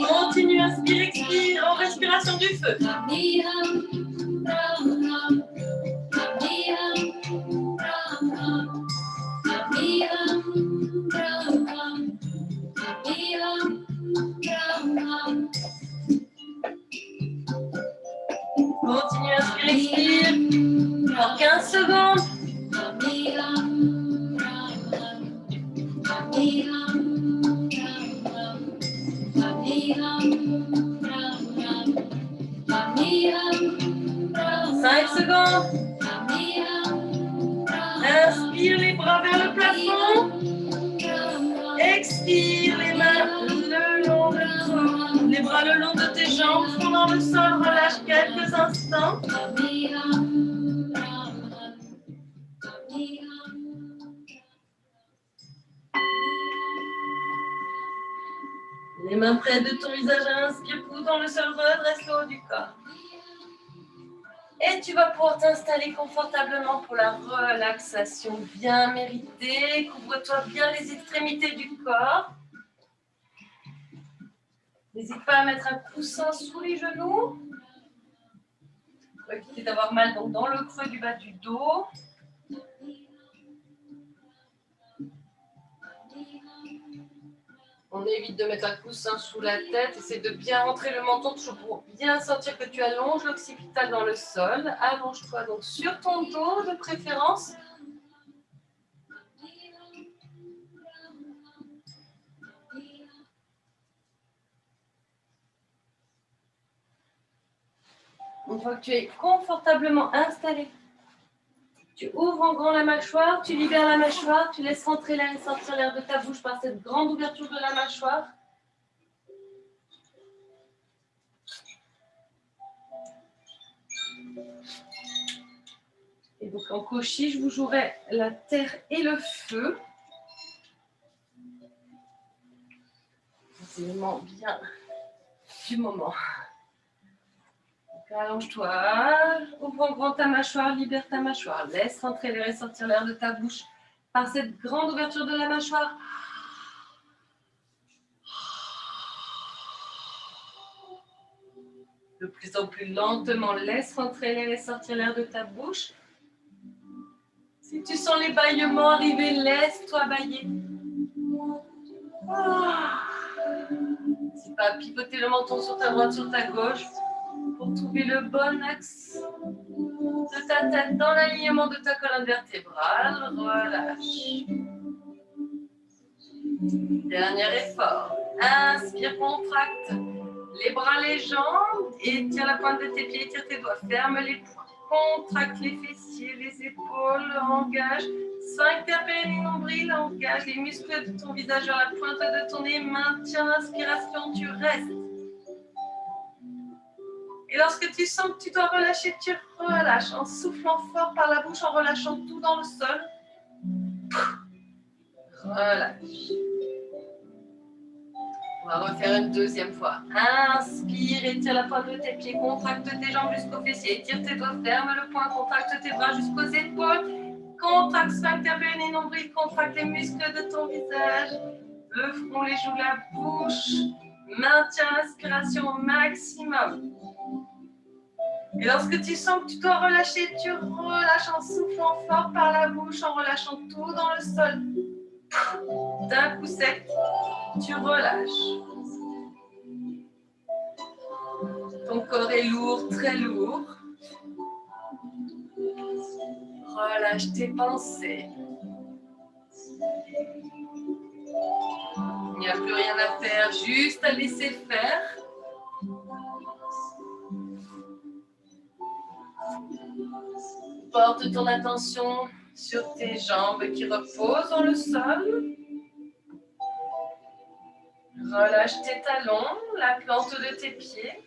Continue, inspire, expire en respiration du feu. Continue, inspire, expire. En 15 secondes. Inspire les bras vers le plafond. Expire les mains le long de toi. Les bras le long de tes jambes. Fond dans le sol. Relâche quelques instants. Les mains près de ton visage. Inspire, coude dans le sol. Redresse le haut du corps. Et tu vas pouvoir t'installer confortablement pour la relaxation bien méritée. Couvre-toi bien les extrémités du corps. N'hésite pas à mettre un coussin sous les genoux. Pour éviter d'avoir mal donc, dans le creux du bas du dos. On évite de mettre un coussin sous la tête. Essaie de bien rentrer le menton toujours pour bien sentir que tu allonges l'occipital dans le sol. Allonge-toi donc sur ton dos de préférence. Une fois que tu es confortablement installé, tu ouvres en grand la mâchoire, tu libères la mâchoire, tu laisses rentrer l'air et sortir l'air de ta bouche par cette grande ouverture de la mâchoire. Et donc en koshi, je vous jouerai la terre et le feu. C'est l'élément bien du moment. Allonge-toi, ouvre en grand ta mâchoire, libère ta mâchoire. Laisse rentrer l'air et sortir l'air de ta bouche par cette grande ouverture de la mâchoire. De plus en plus lentement, laisse rentrer l'air et sortir l'air de ta bouche. Si tu sens les bâillements arriver, laisse-toi bâiller. N'hésite pas à pivoter le menton sur ta droite, sur ta gauche pour trouver le bon axe de ta tête dans l'alignement de ta colonne vertébrale. Relâche. Dernier effort. Inspire, contracte les bras, les jambes. Étire la pointe de tes pieds, étire tes doigts. Ferme les poings. Contracte les fessiers, les épaules. Engage. Sphincter périnée nombril, engage les muscles de ton visage vers la pointe de ton nez. Maintiens l'inspiration, tu restes. Et lorsque tu sens que tu dois relâcher, tu relâches en soufflant fort par la bouche, en relâchant tout dans le sol. Relâche. On va refaire une deuxième fois. Inspire, étire la pointe de tes pieds, contracte tes jambes jusqu'aux fessiers, étire tes doigts, ferme le poing, contracte tes bras jusqu'aux épaules, contracte sphincter périnée nombril, contracte les muscles de ton visage, le front, les joues, la bouche. Maintiens l'inspiration au maximum. Et lorsque tu sens que tu dois relâcher, tu relâches en soufflant fort par la bouche, en relâchant tout dans le sol. D'un coup sec, tu relâches. Ton corps est lourd, très lourd. Relâche tes pensées. Il n'y a plus rien à faire, juste à laisser faire. Porte ton attention sur tes jambes qui reposent dans le sol. Relâche tes talons, la plante de tes pieds,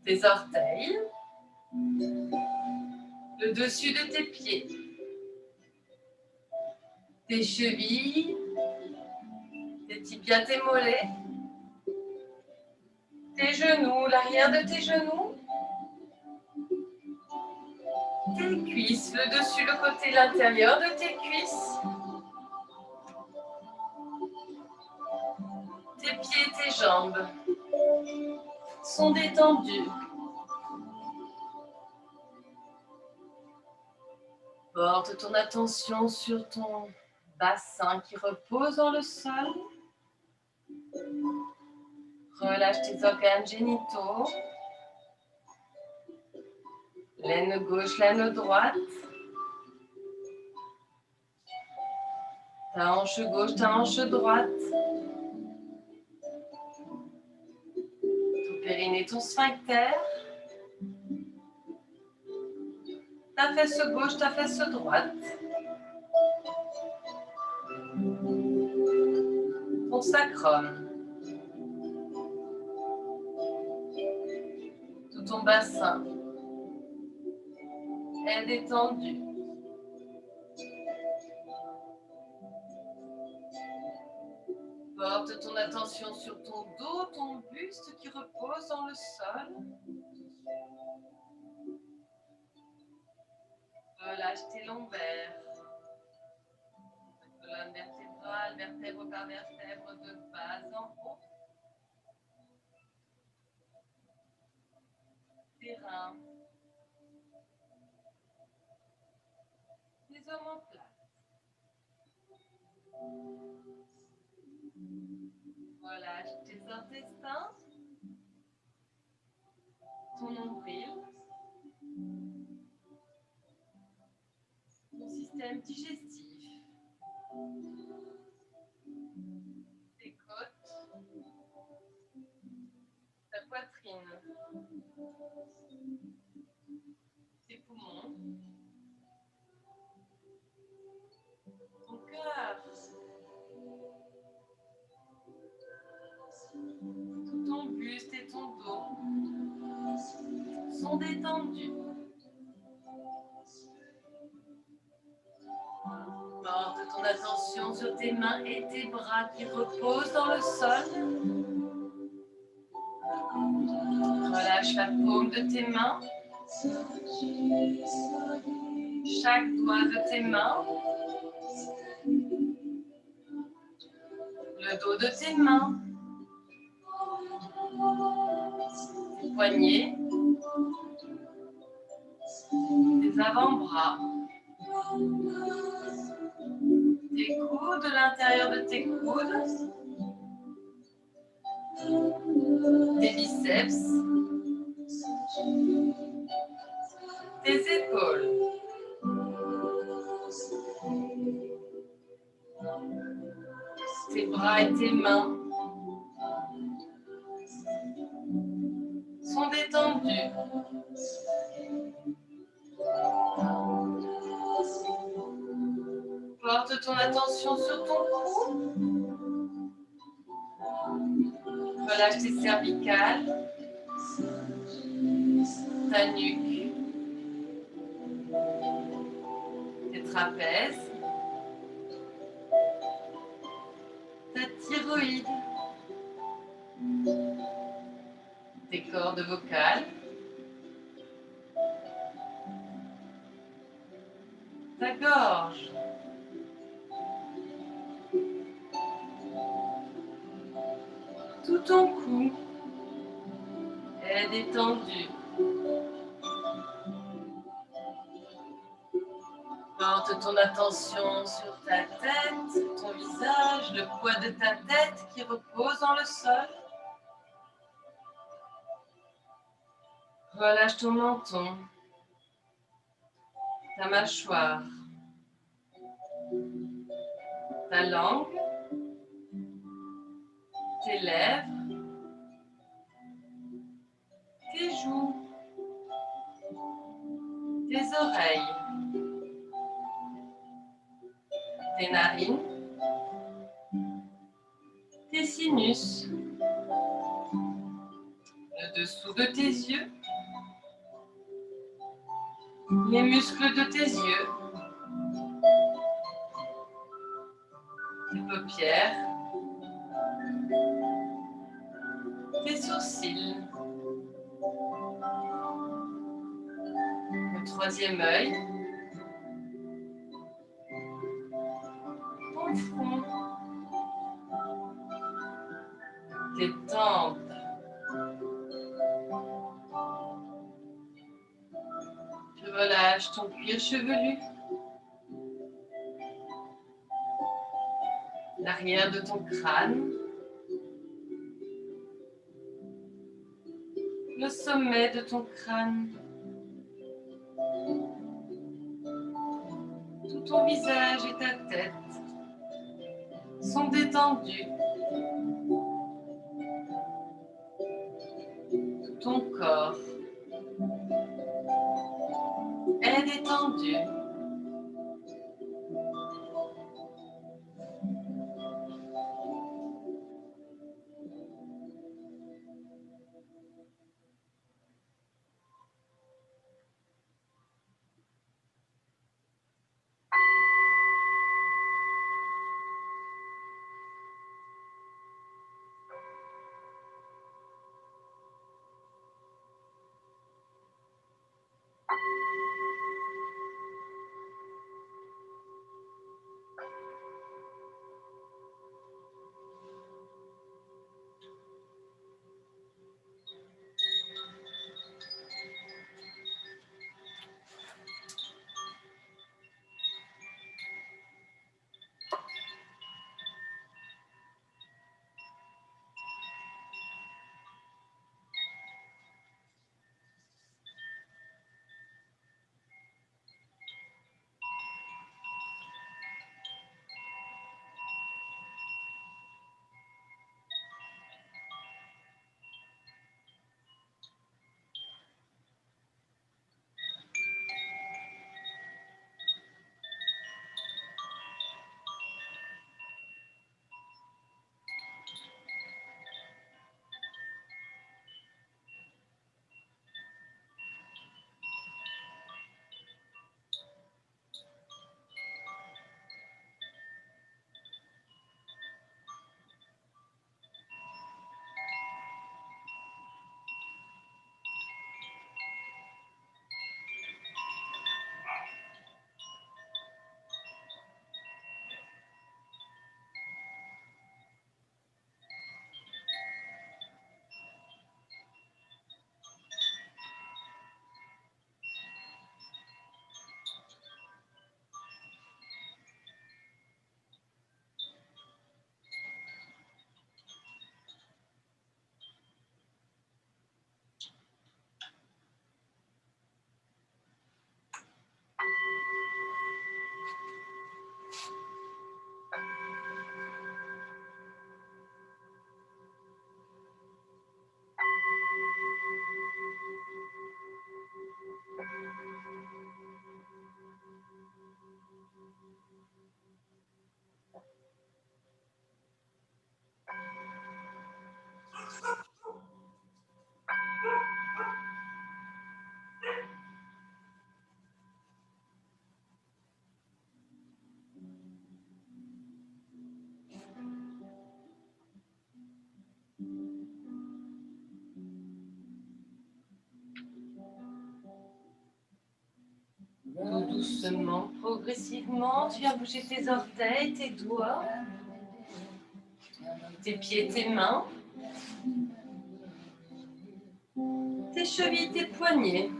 tes orteils, le dessus de tes pieds, tes chevilles, tes tibias, tes mollets, tes genoux, l'arrière de tes genoux, tes cuisses, le dessus, le côté, l'intérieur de tes cuisses, tes pieds, tes jambes sont détendus. Porte ton attention sur ton bassin qui repose dans le sol. Relâche tes organes génitaux. L'aine gauche, l'aine droite. Ta hanche gauche, ta hanche droite. Ton périnée, ton sphincter. Ta fesse gauche, ta fesse droite. Ton sacrum. Tout ton bassin est détendu. Porte ton attention sur ton dos, ton buste qui repose dans le sol. Relâche tes lombaires. Colonne vertébrale, vertèbre par vertèbre, de bas en haut. Tes reins. Tes omoplates. Relâche tes intestins. Ton nombril. Ton système digestif. Tes côtes. Ta poitrine. Tes poumons. Ton cœur. Tout ton buste et ton dos sont détendus. Porte ton attention sur tes mains et tes bras qui reposent dans le sol. Relâche la paume de tes mains. Chaque doigt de tes mains. Le dos de tes mains. Tes poignets. Tes avant-bras. Tes coudes, l'intérieur de tes coudes. Tes biceps. Tes épaules. Tes bras et tes mains sont détendus. ton attention sur ton cou. Relâche tes cervicales, ta nuque, tes trapèzes, ta thyroïde, tes cordes vocales, ta gorge. Tout ton cou est détendu. Porte ton attention sur ta tête, ton visage, le poids de ta tête qui repose dans le sol. Relâche ton menton, ta mâchoire, ta langue, tes lèvres, tes joues, tes oreilles, tes narines, tes sinus, le dessous de tes yeux, les muscles de tes yeux, tes paupières, tes sourcils, le troisième œil, ton front, tes tempes, tu relâches ton cuir chevelu, l'arrière de ton crâne, le sommet de ton crâne, tout ton visage et ta tête sont détendus. Tout ton corps est détendu. doucement, progressivement, tu vas bouger tes orteils, tes doigts, tes pieds, tes mains, tes chevilles, tes poignets.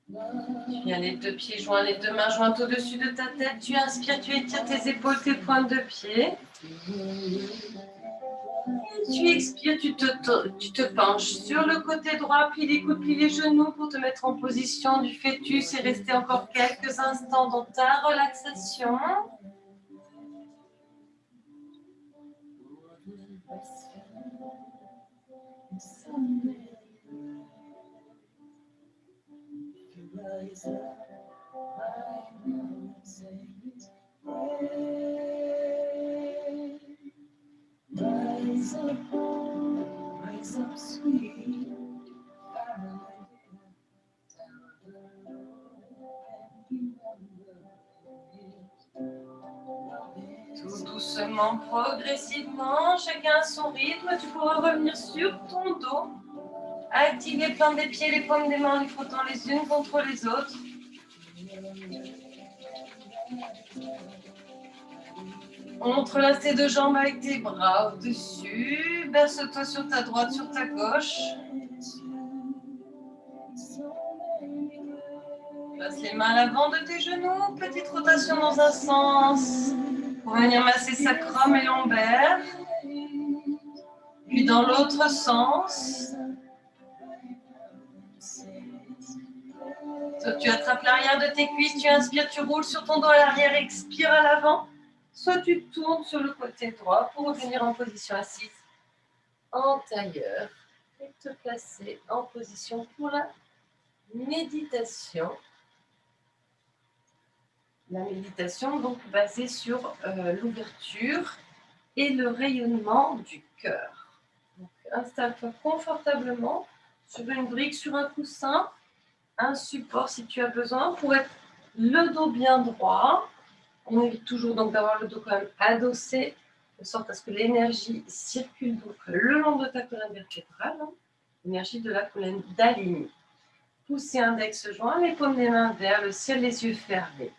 Tu viens les deux pieds joints, les deux mains jointes au-dessus de ta tête. Tu inspires, tu étires tes épaules, tes pointes de pied. Tu expires, tu te penches sur le côté droit, plie les coudes, plie les genoux pour te mettre en position du fœtus et rester encore quelques instants dans ta relaxation. Tout doucement, progressivement, chacun à son rythme, tu pourras revenir sur ton dos. Active les plantes des pieds, les paumes des mains en les frottant les unes contre les autres. Entrelace tes deux jambes avec tes bras au-dessus. Berce-toi sur ta droite, sur ta gauche. Passe les mains à l'avant de tes genoux. Petite rotation dans un sens pour venir masser sacrum et lombaire. Puis dans l'autre sens. Soit tu attrapes l'arrière de tes cuisses, tu inspires, tu roules sur ton dos à l'arrière, expire à l'avant. Soit tu tournes sur le côté droit pour revenir en position assise en tailleur et te placer en position pour la méditation. La méditation donc basée sur l'ouverture et le rayonnement du cœur. Installe-toi confortablement sur une brique, sur un coussin, un support si tu as besoin pour être le dos bien droit. On évite toujours donc d'avoir le dos quand même adossé de sorte à ce que l'énergie circule donc le long de ta colonne vertébrale, l'énergie de la colonne d'alignement. Poussez index joint, les paumes des mains vers le ciel, les yeux fermés.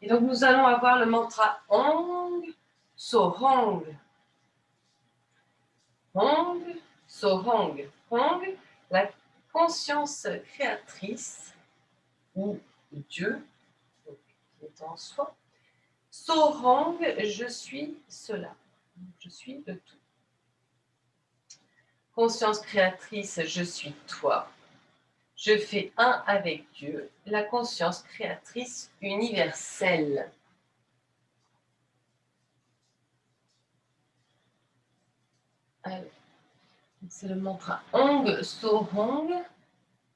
Et donc nous allons avoir le mantra Hong So-Hong. Hong So-Hong. Hong, la conscience créatrice, ou Dieu, qui est en soi. So-Hong, je suis cela. Je suis le tout. Conscience créatrice, je suis toi. Je fais un avec Dieu, la conscience créatrice universelle. C'est le mantra Hong So-Hong.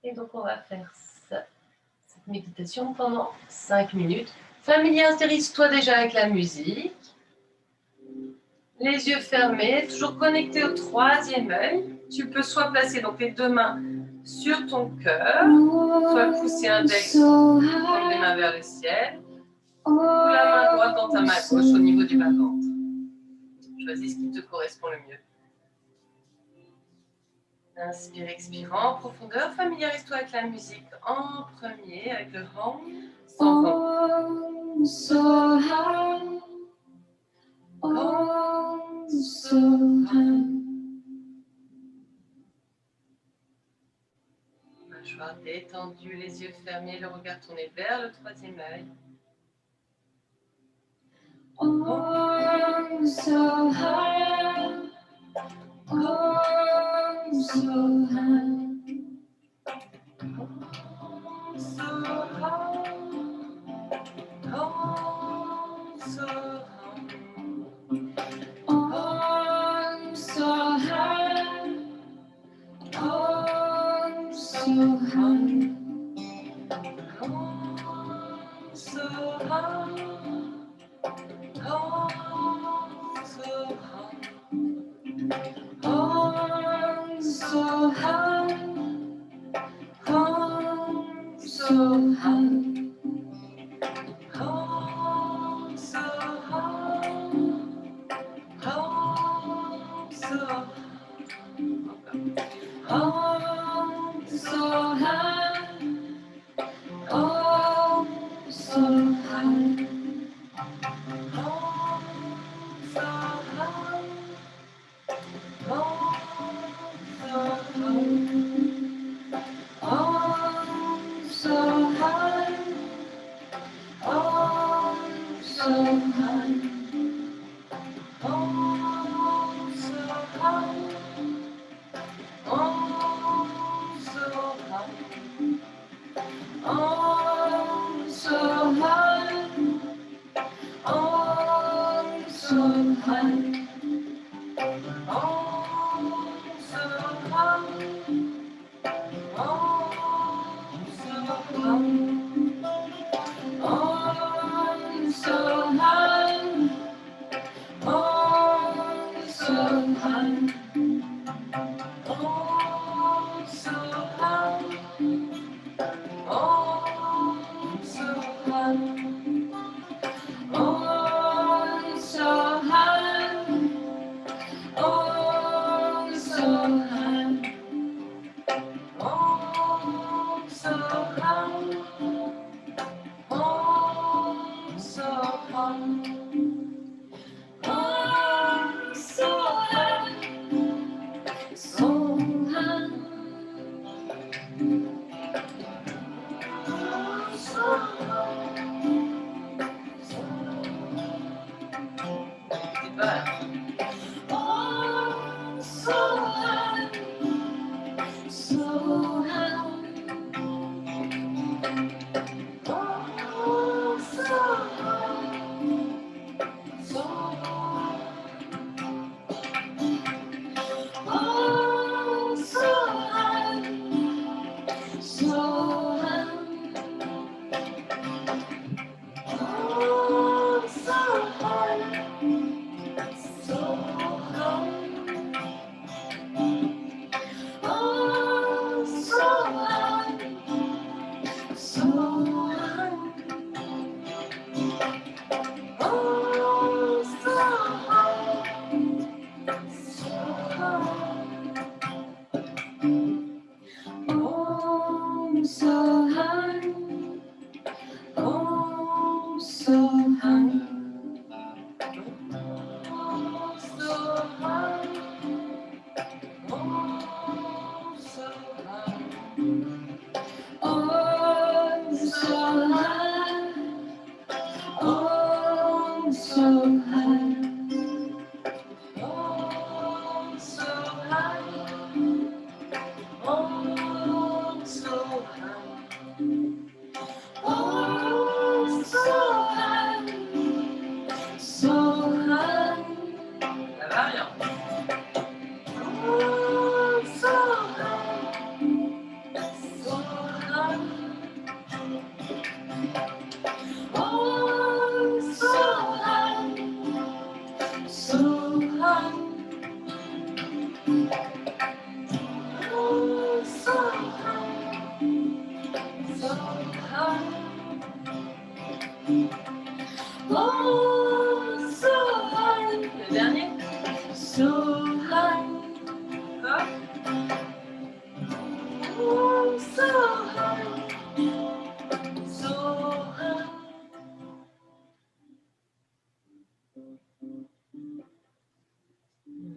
Et donc on va faire ça, cette méditation pendant 5 minutes. Familiarise-toi déjà avec la musique. Les yeux fermés, toujours connecté au troisième œil. Tu peux soit placer donc les deux mains sur ton cœur, soit pousser index comme les mains vers le ciel, ou la main droite dans ta main gauche au niveau du bas-ventre. Choisis ce qui te correspond le mieux. Inspire, expire en profondeur. Familiarise-toi avec la musique en premier, avec le Hong. Hong So-Hong. Hong So-Hong. Mâchoire détendue, les yeux fermés, le regard tourné vers le troisième œil. Hong So-Hong. Hong So-Hong. Hong So-Hong. Hong So-Hong. Hong So-Hong. Hong So-Hong. Hong So-Hong. Hong So-Hong. Hong So-Hong.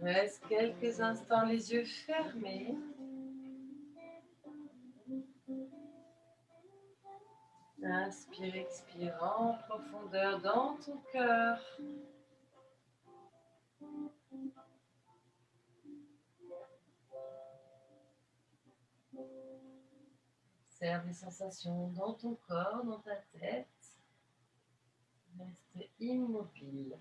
Reste quelques instants les yeux fermés. Inspire, expire en profondeur dans ton cœur. Observe les sensations dans ton corps, dans ta tête. Reste immobile.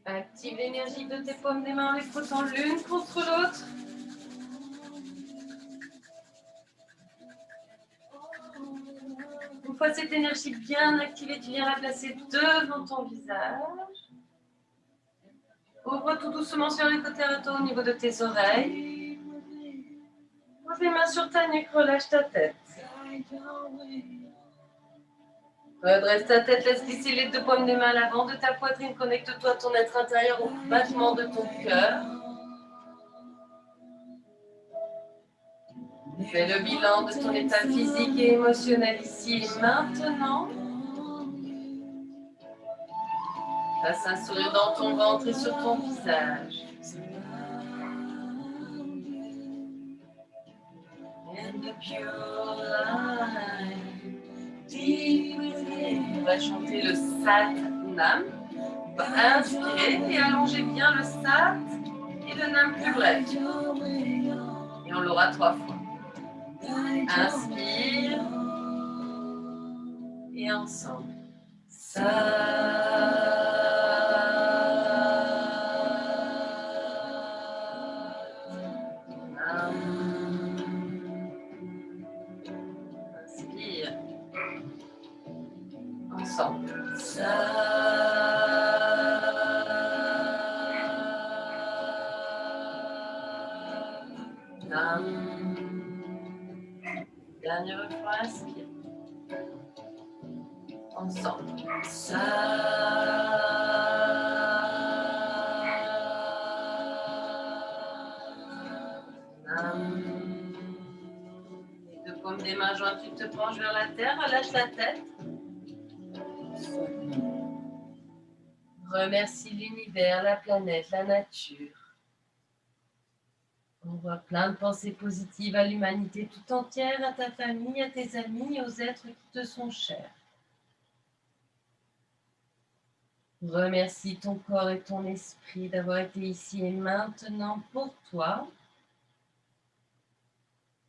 Active l'énergie de tes paumes des mains en les frottant l'une contre l'autre. Une fois cette énergie bien activée, tu viens la placer devant ton visage. Ouvre tout doucement sur les côtés au niveau de tes oreilles. Pose les mains sur ta nuque, relâche ta tête. Redresse ta tête, laisse glisser les deux paumes des mains à l'avant de ta poitrine. Connecte-toi à ton être intérieur au battement de ton cœur. Fais le bilan de ton état physique et émotionnel ici et maintenant. Passe un sourire dans ton ventre et sur ton visage. On va chanter le Sat Nam. On va inspirer et allonger bien le Sat et le Nam plus bref. Et on l'aura 3 fois. Inspire et ensemble. Inspire. Ensemble. Dernière fois, inspire. Ensemble. Les deux paumes des mains jointes, tu te penches vers la terre, relâche la tête. Remercie l'univers, la planète, la nature. Envoie plein de pensées positives à l'humanité tout entière, à ta famille, à tes amis, aux êtres qui te sont chers. Remercie ton corps et ton esprit d'avoir été ici et maintenant pour toi.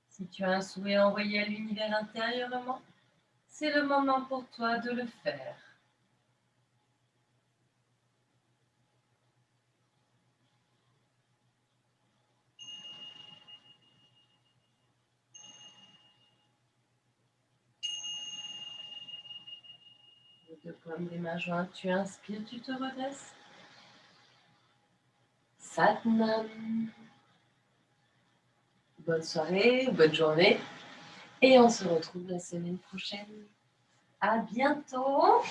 Si tu as un souhait envoyé à l'univers intérieurement, c'est le moment pour toi de le faire. Les deux paumes des mains jointes, tu inspires, tu te redresses. Satnam. Bonne soirée, bonne journée. Et on se retrouve la semaine prochaine. À bientôt.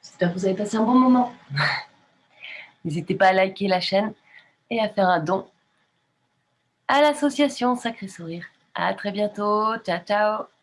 J'espère que vous avez passé un bon moment. N'hésitez pas à liker la chaîne et à faire un don à l'association Sacré Sourire. À très bientôt. Ciao, ciao.